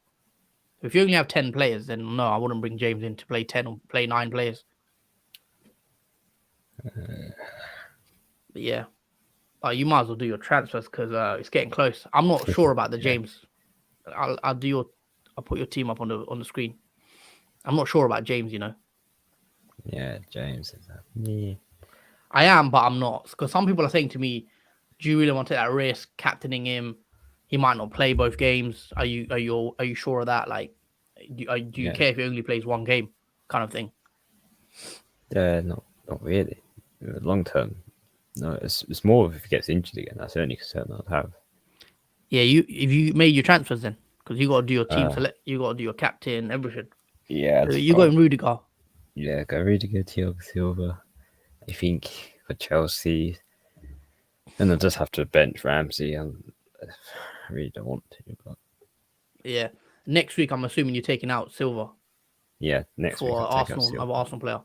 Speaker 1: If you only have 10 players, then no, I wouldn't bring James in to play 10 or play 9 players. But yeah, you might as well do your transfers because it's getting close. I'm not sure about the James. I'll put your team up on the screen. I'm not sure about James.
Speaker 2: Yeah, James is that. Yeah.
Speaker 1: I am, but I'm not, because some people are saying to me, "Do you really want to take that risk captaining him? He might not play both games. Are you sure of that? Like, do you care if he only plays one game, kind of thing?"
Speaker 2: Not really. Long term, no. It's more if he gets injured again. That's the only concern I'd have.
Speaker 1: Yeah, if you made your transfers then, because you got to do your team select, you got to do your captain, everything.
Speaker 2: Yeah,
Speaker 1: So you got in Rudiger.
Speaker 2: Yeah, go Rudiger, Qgvfzs. I think for Chelsea, and I'll just have to bench Ramsey. I really don't want to, but
Speaker 1: yeah. Next week, I'm assuming you're taking out Silva.
Speaker 2: Yeah, next week
Speaker 1: for Arsenal, another Arsenal player.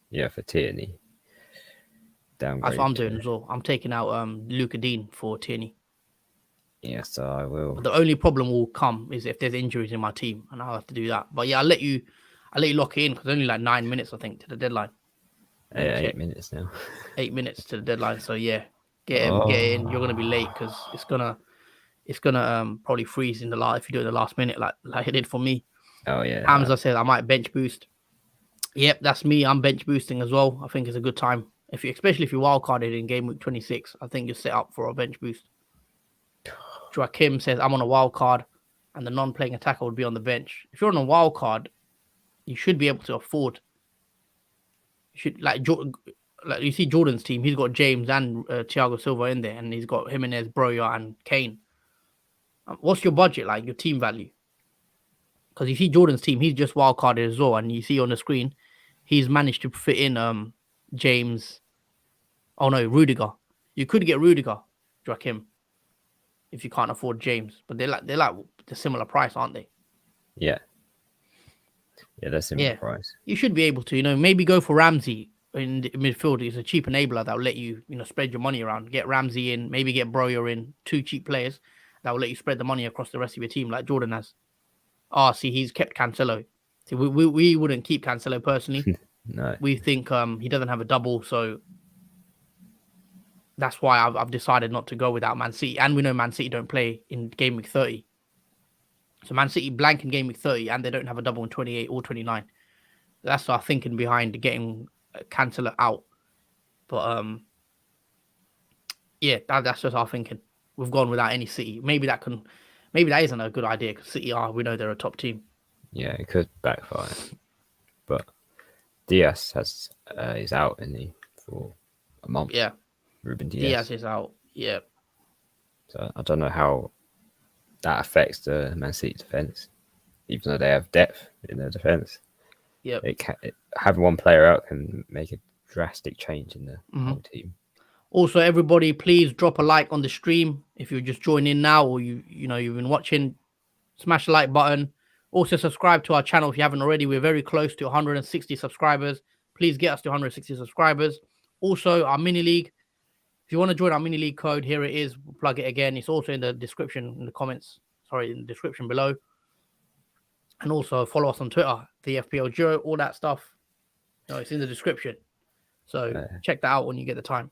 Speaker 2: Yeah, for Tierney. Downgrade.
Speaker 1: That's what I'm doing as well. I'm taking out Luca Dean for Tierney.
Speaker 2: Yeah, so I will.
Speaker 1: But the only problem will come is if there's injuries in my team, and I'll have to do that. But yeah, I'll let you lock it in because only like 9 minutes, I think, to the deadline.
Speaker 2: 8 minutes now.
Speaker 1: 8 minutes to the deadline. So yeah, get in. You're gonna be late because it's gonna probably freeze in the last if you do it in the last minute, like it did for me.
Speaker 2: Oh yeah.
Speaker 1: Hamza said I might bench boost. Yep, that's me. I'm bench boosting as well. I think it's a good time especially if you wildcarded in game week 26. I think you're set up for a bench boost. Joachim says I'm on a wild card, and the non-playing attacker would be on the bench. If you're on a wild card, you should be able to afford. You should like you see Jordan's team. He's got James and Thiago Silva in there, and he's got Jimenez, Broja, and Kane. What's your budget like? Your team value? Because you see Jordan's team, he's just wildcarded as well, and you see on the screen, he's managed to fit in James. Oh no, Rudiger. You could get Rudiger, Joachim, if you can't afford James, but they're like the similar price, aren't they?
Speaker 2: Yeah. Yeah, they're similar price.
Speaker 1: You should be able to, maybe go for Ramsey in the midfield. He's a cheap enabler that will let you, spread your money around. Get Ramsey in, maybe get Broja in, 2 cheap players that will let you spread the money across the rest of your team, like Jordan has. See, he's kept Cancelo. See, we wouldn't keep Cancelo personally.
Speaker 2: No.
Speaker 1: We think he doesn't have a double, so that's why I've decided not to go without Man City. And we know Man City don't play in game week 30. So Man City blank in game week 30, and they don't have a double in 28 or 29. That's our thinking behind getting Cancelo out. But yeah, that's just our thinking. We've gone without any City. Maybe that isn't a good idea because City we know they're a top team.
Speaker 2: Yeah, it could backfire. But Diaz is out, isn't he, for a month?
Speaker 1: Yeah.
Speaker 2: Ruben
Speaker 1: Diaz is out. Yeah.
Speaker 2: So I don't know how that affects the Man City defense, even though they have depth in their defense.
Speaker 1: Yeah.
Speaker 2: Having one player out can make a drastic change in the whole team.
Speaker 1: Also, everybody, please drop a like on the stream if you're just joining in now, or you've been watching. Smash the like button. Also, subscribe to our channel if you haven't already. We're very close to 160 subscribers. Please get us to 160 subscribers. Also, our mini league. If you want to join our mini league code, here it is. We'll plug it again. It's also in the description, in the description below. And also follow us on Twitter, the FPL Duo, all that stuff. It's in the description. So check that out when you get the time.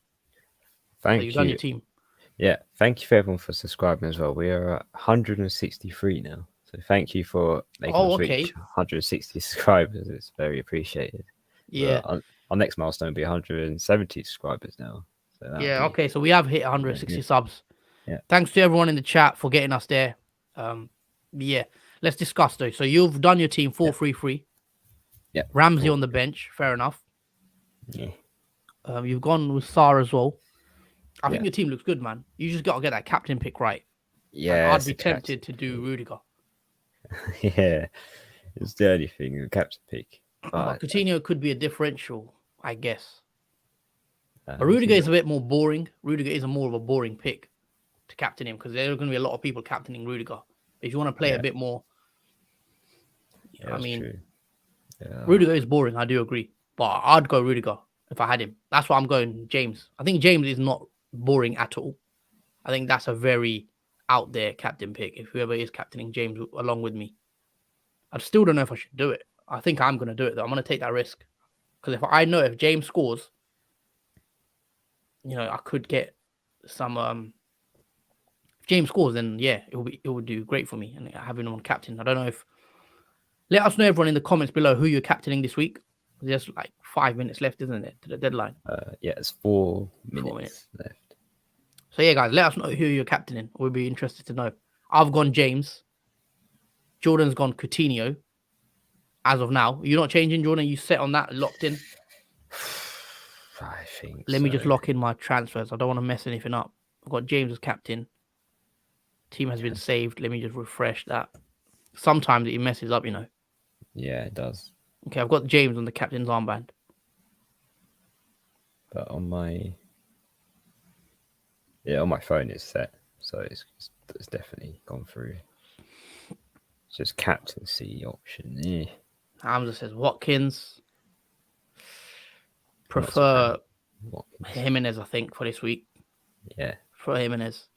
Speaker 2: Thank you.
Speaker 1: You've done your team.
Speaker 2: Yeah, thank you for everyone for subscribing as well. We are at 163 now. So thank you for making us reach 160 subscribers. It's very appreciated.
Speaker 1: Yeah.
Speaker 2: Our next milestone will be 170 subscribers now. So
Speaker 1: okay. So we have hit 160 subs.
Speaker 2: Yeah.
Speaker 1: Thanks to everyone in the chat for getting us there. Yeah. Let's discuss though. So you've done your team 4-3-3.
Speaker 2: Yeah.
Speaker 1: Ramsey on the bench. Fair enough.
Speaker 2: Yeah.
Speaker 1: You've gone with Sarr as well. I think your team looks good, man. You just got to get that captain pick right.
Speaker 2: Yeah.
Speaker 1: I'd be tempted to do Rudiger.
Speaker 2: Yeah. It's the only thing, the captain pick.
Speaker 1: But Coutinho could be a differential, I guess. But Rudiger is a bit more boring. Rudiger is more of a boring pick to captain him because there are going to be a lot of people captaining Rudiger. If you want to play a bit more, Rudiger is boring. I do agree, but I'd go Rudiger if I had him. That's why I'm going James. I think James is not boring at all. I think that's a very out there captain pick. If whoever is captaining James along with me, I still don't know if I should do it. I think I'm going to do it, though. I'm going to take that risk. Because if James scores, I could get some... if James scores, then, yeah, it will do great for me. And having him on captain. I don't know if... Let us know, everyone, in the comments below who you're captaining this week. There's like 5 minutes left, isn't it, to the deadline?
Speaker 2: Yeah, it's 4 minutes left.
Speaker 1: So, yeah, guys, let us know who you're captaining. We'll be interested to know. I've gone James. Jordan's gone Coutinho. As of now, you're not changing, Jordan? You set on that, locked in?
Speaker 2: I think
Speaker 1: Let me just lock in my transfers. I don't want to mess anything up. I've got James as captain. Team has been saved. Let me just refresh that. Sometimes it messes up,
Speaker 2: Yeah, it does.
Speaker 1: Okay, I've got James on the captain's armband.
Speaker 2: But on my phone it's set, so it's definitely gone through. It's just captaincy option. Yeah.
Speaker 1: Hamza says Watkins. Prefer
Speaker 2: Watkins.
Speaker 1: Jimenez, I think, for this week.
Speaker 2: Yeah.
Speaker 1: For Jimenez,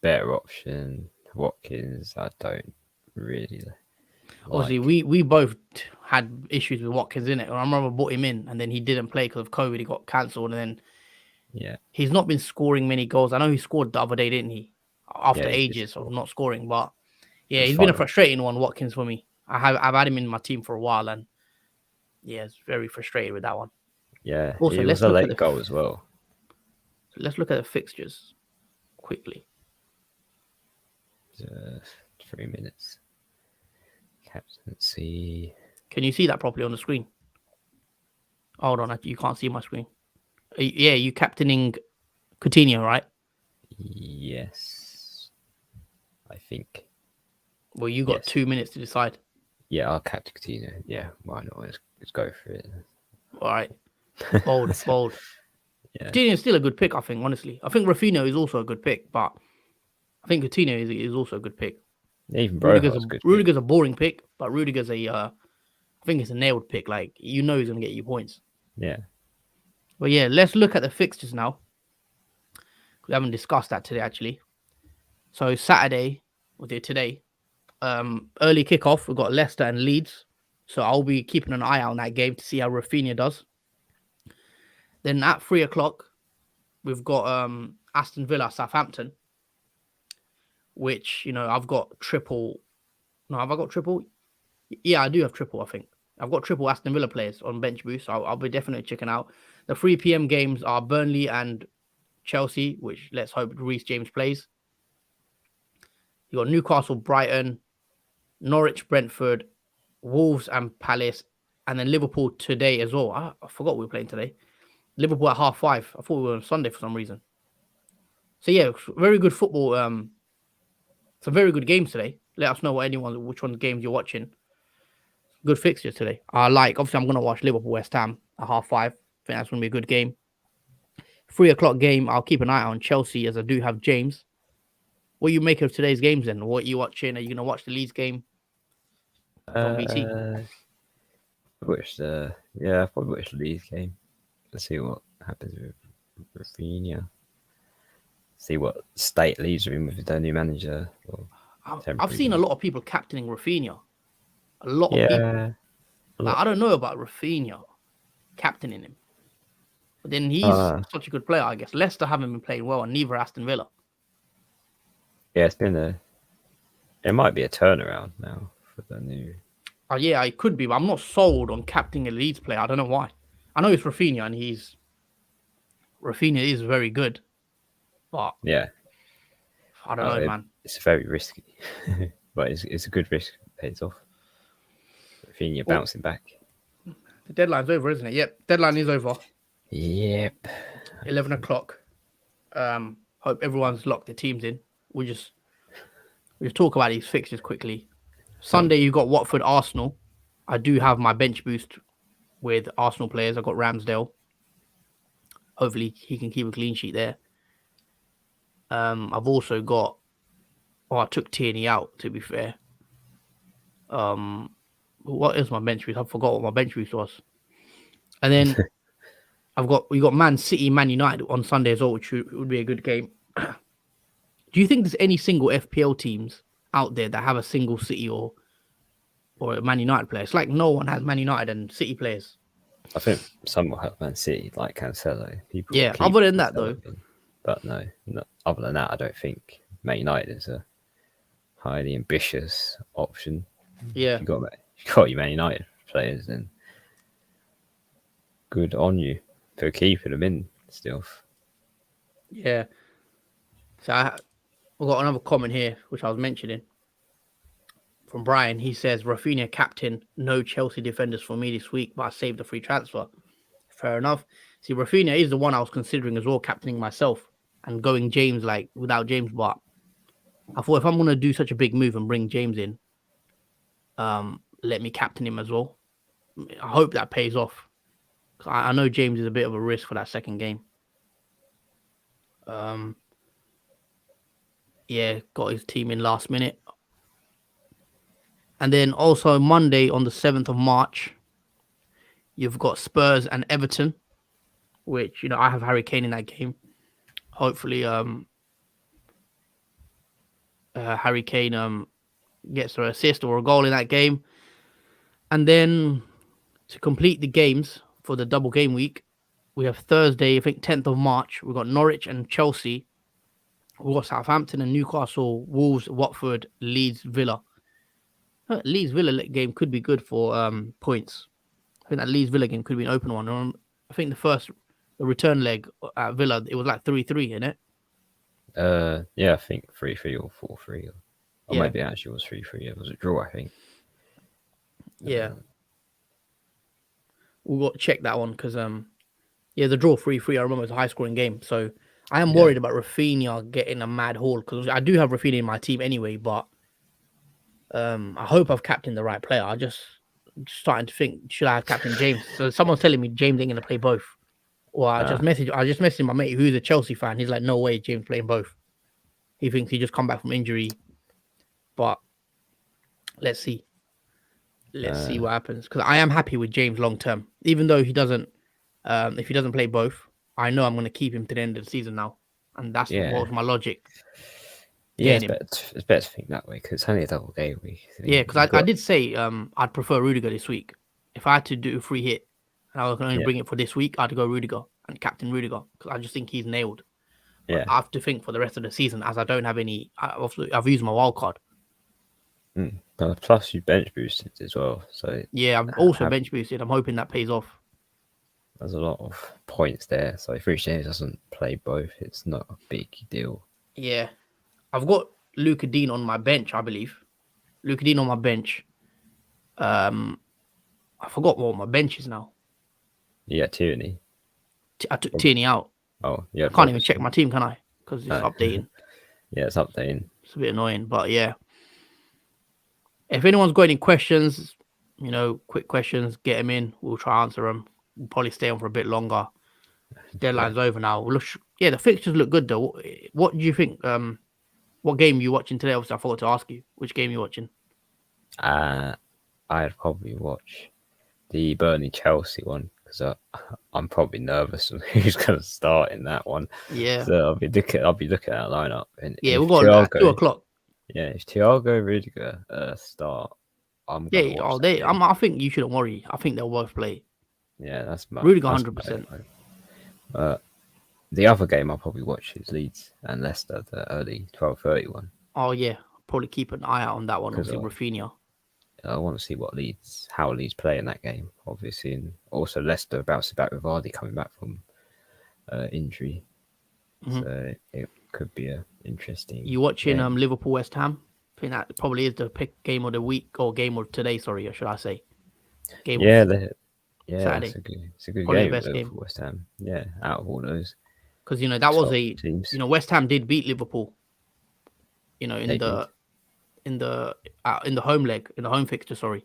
Speaker 2: better option. Watkins, I don't really like.
Speaker 1: Obviously, we both had issues with Watkins, in it. I remember I brought him in, and then he didn't play because of COVID. He got cancelled, and then he's not been scoring many goals. I know he scored the other day, didn't he? After ages of not scoring, but yeah, he's been a frustrating one, Watkins, for me. I've had him in my team for a while, and yeah, it's very frustrated with that one.
Speaker 2: Yeah, also, it was a late goal as well.
Speaker 1: So let's look at the fixtures quickly.
Speaker 2: 3 minutes. Captaincy.
Speaker 1: Can you see that properly on the screen? Hold on, you can't see my screen. Yeah, you captaining Coutinho, right?
Speaker 2: Yes, I think.
Speaker 1: Well, you got 2 minutes to decide.
Speaker 2: Yeah, I'll captain Coutinho. Yeah, why not? Let's go for it.
Speaker 1: All right. Bold. Yeah. Coutinho is still a good pick, I think, honestly. I think Rafinha is also a good pick, but I think Coutinho is also a good pick.
Speaker 2: Even
Speaker 1: Rudiger's a boring pick, but Rudiger's I think it's a nailed pick. Like, he's going to get you points.
Speaker 2: Yeah.
Speaker 1: But yeah, let's look at the fixtures now. We haven't discussed that today, actually. So Saturday, today, early kickoff, we've got Leicester and Leeds. So I'll be keeping an eye out on that game to see how Rafinha does. Then at 3 o'clock, we've got Aston Villa, Southampton, which, I've got triple. No, have I got triple? Yeah, I do have triple, I think. I've got triple Aston Villa players on bench boost, so I'll be definitely checking out. The 3 p.m. games are Burnley and Chelsea, which let's hope Reece James plays. You got Newcastle, Brighton, Norwich, Brentford, Wolves and Palace, and then Liverpool today as well. I forgot we were playing today. Liverpool at 5:30. I thought we were on Sunday for some reason. So yeah, very good football. Some very good games today. Let us know which one's games you're watching. Good fixtures today. Obviously I'm gonna watch Liverpool West Ham at 5:30. I think that's gonna be a good game. 3 o'clock game, I'll keep an eye on Chelsea as I do have James. What do you make of today's games then? What are you watching? Are you gonna watch the Leeds game from BT?
Speaker 2: I'll probably watch the Leeds game. Let's see what happens with Rafinha. See what state Leeds are in with their new manager.
Speaker 1: I've seen a lot of people captaining Rafinha. A lot of people. I don't know about Rafinha captaining him. But then he's such a good player, I guess. Leicester haven't been playing well, and neither Aston Villa.
Speaker 2: Yeah, it might be a turnaround now for the new.
Speaker 1: Yeah, it could be, but I'm not sold on captaining a Leeds player. I don't know why. I know it's Rafinha, and Rafinha is very good, but
Speaker 2: yeah,
Speaker 1: I don't know, man.
Speaker 2: It's very risky, but it's a good risk. It pays off. Rafinha bouncing back.
Speaker 1: The deadline's over, isn't it? Yep, deadline is over.
Speaker 2: Yep.
Speaker 1: 11 o'clock. Hope everyone's locked their teams in. We'll just talk about these fixtures quickly. Sunday, you got Watford, Arsenal. I do have my bench boost with Arsenal players. I got Ramsdale. Hopefully, he can keep a clean sheet there. I've also got. I took Tierney out, to be fair. What is my bench boost? I forgot what my bench boost was. And then we got Man City, Man United on Sunday as well, which would be a good game. Do you think there's any single FPL teams out there that have a single City or or a Man United player. It's like no one has Man United and City players.
Speaker 2: I think some will have Man City, like Cancelo. People
Speaker 1: Yeah.
Speaker 2: keep
Speaker 1: Other than that,
Speaker 2: Cancelo
Speaker 1: though,
Speaker 2: in. But no, other than that, I don't think Man United is a highly ambitious option.
Speaker 1: yeah,
Speaker 2: If you got your Man United players, then good on you for keeping them in still.
Speaker 1: yeah. So I've got another comment here, which I was mentioning from Brian. He says Rafinha captain, no Chelsea defenders for me this week, but I saved the free transfer. Fair enough. See, Rafinha is the one I was considering as well, captaining myself and going James like without James. But I thought if I'm gonna do such a big move and bring James in, let me captain him as well. I hope that pays off. I know James is a bit of a risk for that second game. Yeah, got his team in last minute. And then also Monday on the 7th of March, you've got Spurs and Everton, which, I have Harry Kane in that game. Hopefully, Harry Kane gets an assist or a goal in that game. And then to complete the games for the double game week, we have Thursday, I think 10th of March. We've got Norwich and Chelsea. We've got Southampton and Newcastle, Wolves, Watford, Leeds, Villa. Leeds Villa game could be good for points. I think that Leeds Villa game could be an open one. I think the return leg at Villa, it was like 3-3, isn't it?
Speaker 2: Yeah, I think 3-3 or 4-3, or
Speaker 1: Yeah.
Speaker 2: maybe actually it was 3-3. It was a draw, I think.
Speaker 1: Yeah. We'll got to check that one because the draw 3-3. I remember it was a high scoring game. So I am worried about Rafinha getting a mad haul because I do have Rafinha in my team anyway, but I hope I've captained the right player. I just starting to think, should I have captained James? So someone's telling me James ain't gonna play both. Or I just messaged my mate who's a Chelsea fan. He's like, no way, James playing both. He thinks he just come back from injury. But let's see. Let's see what happens. Because I am happy with James long term. Even though he doesn't if he doesn't play both, I know I'm gonna keep him to the end of the season now. And that's what was my logic.
Speaker 2: Yeah, it's better to think that way because it's only a double game week.
Speaker 1: Yeah, because I did say I'd prefer Rudiger this week. If I had to do a free hit and I was going to bring it for this week, I'd go Rudiger and captain Rudiger because I just think he's nailed. But I have to think for the rest of the season as I don't have any. I've used my wild card.
Speaker 2: Plus, you bench boosted as well. So
Speaker 1: yeah, I've also bench boosted. I'm hoping that pays off.
Speaker 2: There's a lot of points there. So if Rich James doesn't play both, it's not a big deal.
Speaker 1: Yeah, I've got Luka Dean on my bench, I believe. Luka Dean on my bench. I forgot what my bench is now.
Speaker 2: Yeah, Tierney.
Speaker 1: I took Tierney out.
Speaker 2: Oh, yeah.
Speaker 1: I can't even check my team, can I? Because it's updating.
Speaker 2: Yeah, it's updating.
Speaker 1: It's a bit annoying, but yeah. If anyone's got any questions, quick questions, get them in. We'll try to answer them. We'll probably stay on for a bit longer. Deadline's over now. The fixtures look good though. What do you think? What game are you watching today? Obviously, I forgot to ask you. Which game are you watching?
Speaker 2: I'd probably watch the Burnley Chelsea one because I'm probably nervous of who's going to start in that one.
Speaker 1: Yeah.
Speaker 2: So I'll be looking at that lineup. And
Speaker 1: we've got 2 o'clock.
Speaker 2: Yeah, if Thiago Rudiger start, I'm going to watch that game.
Speaker 1: I think you shouldn't worry. I think they'll both play.
Speaker 2: Yeah, that's
Speaker 1: Rudiger 100%.
Speaker 2: The other game I'll probably watch is Leeds and Leicester, the early 12:30 one.
Speaker 1: Oh yeah, probably keep an eye out on that one. Obviously, Rafinha.
Speaker 2: I want to see how Leeds play in that game, obviously, and also Leicester bounces back with Vardy coming back from injury, so it could be a interesting.
Speaker 1: You watching
Speaker 2: game.
Speaker 1: Liverpool West Ham? I think that probably is the pick game of the week or game of today. Sorry, or should I say?
Speaker 2: Game.
Speaker 1: Saturday.
Speaker 2: It's a good
Speaker 1: probably
Speaker 2: game.
Speaker 1: The best
Speaker 2: Liverpool
Speaker 1: game.
Speaker 2: West Ham, out of all those.
Speaker 1: Because that was West Ham did beat Liverpool. In the home leg, in the home fixture. Sorry,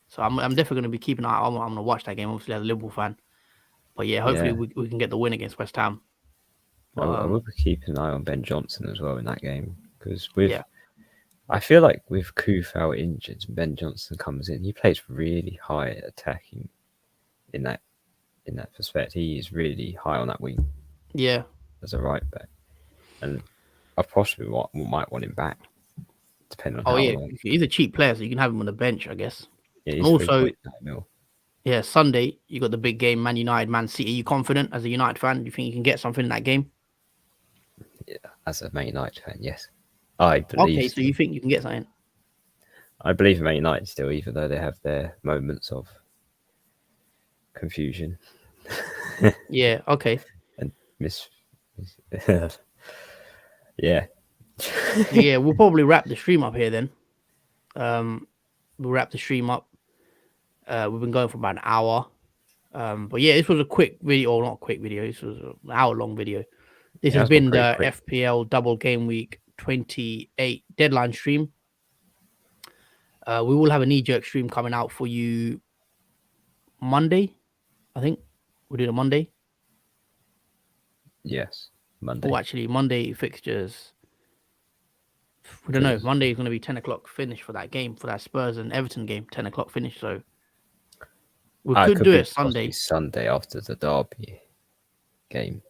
Speaker 1: so I'm definitely going to be keeping an eye. I'm going to watch that game. Obviously, as a Liverpool fan, but hopefully we can get the win against West Ham.
Speaker 2: But, I will be keeping an eye on Ben Johnson as well in that game because I feel like with Kufal injured, Ben Johnson comes in. He plays really high attacking in that perspective. He is really high on that wing. Yeah, as a right back, and I possibly might want him back depending on
Speaker 1: Oh
Speaker 2: how
Speaker 1: yeah,
Speaker 2: long.
Speaker 1: he's a cheap player, so you can have him on the bench, I guess.
Speaker 2: Yeah,
Speaker 1: And
Speaker 2: he's
Speaker 1: also,
Speaker 2: 3.9 mil.
Speaker 1: yeah, Sunday you got the big game, Man United, Man City. Are you confident as a United fan? Do you think you can get something in that game?
Speaker 2: Yeah, as a Man United fan, yes. I believe
Speaker 1: Okay, so
Speaker 2: so.
Speaker 1: you think you can get something?
Speaker 2: I believe in Man United still, even though they have their moments of confusion
Speaker 1: Yeah. Okay.
Speaker 2: and yeah.
Speaker 1: Yeah, we'll probably wrap the stream up here then. We'll wrap the stream up. We've been going for about an hour. But yeah, this was a quick video, or not a quick video. This was an hour-long video. This
Speaker 2: Yeah,
Speaker 1: has
Speaker 2: that's been
Speaker 1: been
Speaker 2: pretty
Speaker 1: the
Speaker 2: quick.
Speaker 1: FPL Double Game Week 28 deadline stream. We will have a knee-jerk stream coming out for you Monday. I think we'll do it Monday.
Speaker 2: Yes, Monday.
Speaker 1: Oh, actually, Monday fixtures. We don't know. Monday is going to be 10 o'clock finish for that game, for that Spurs and Everton game, 10 o'clock finish. So we could do it Sunday.
Speaker 2: Sunday after the Derby game.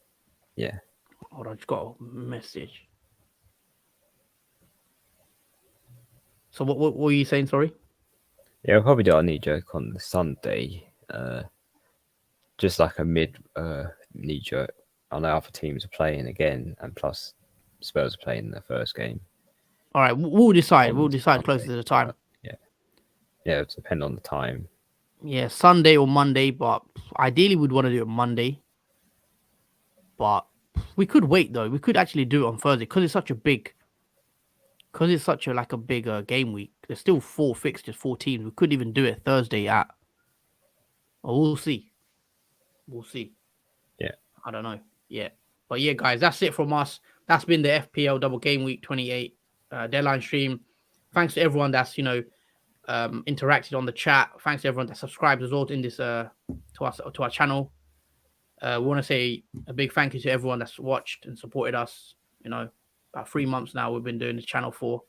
Speaker 2: Yeah.
Speaker 1: Hold on, I just got a message. So what were you saying? Sorry.
Speaker 2: Yeah, we'll probably do our knee jerk on the Sunday. Just like a mid knee jerk. I know other teams are playing again, and plus Spurs are playing the first game.
Speaker 1: All right, we'll decide. We'll decide
Speaker 2: Sunday.
Speaker 1: closer to the time.
Speaker 2: Yeah, it depends on the time.
Speaker 1: Yeah, Sunday or Monday, but ideally we'd want to do it Monday. But we could wait though. We could actually do it on Thursday because it's such a big, like a big game week. There's still 4 fixtures, 4 teams. We could even do it Thursday at. Oh, we'll see. We'll see.
Speaker 2: Yeah.
Speaker 1: I don't know. Yeah. But yeah, guys, that's it from us. That's been the FPL Double Game Week 28 deadline stream. Thanks to everyone that's interacted on the chat. Thanks to everyone that subscribed as well in this to our channel. We want to say a big thank you to everyone that's watched and supported us. About 3 months now we've been doing this channel for.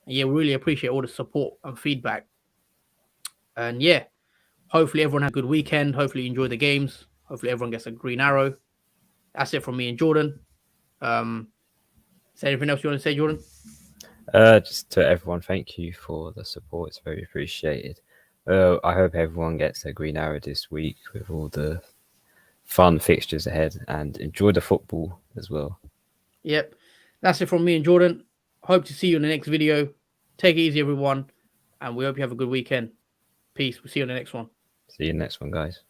Speaker 1: And yeah, we really appreciate all the support and feedback. And yeah, hopefully everyone had a good weekend. Hopefully you enjoy the games. Hopefully everyone gets a green arrow. That's it from me and Jordan. Is there anything else you want to say, Jordan?
Speaker 2: Just to everyone, thank you for the support. It's very appreciated. I hope everyone gets a green arrow this week with all the fun fixtures ahead, and enjoy the football as well.
Speaker 1: Yep. That's it from me and Jordan. Hope to see you in the next video. Take it easy, everyone. And we hope you have a good weekend. Peace. We'll see you in the next one.
Speaker 2: See you in the next one, guys.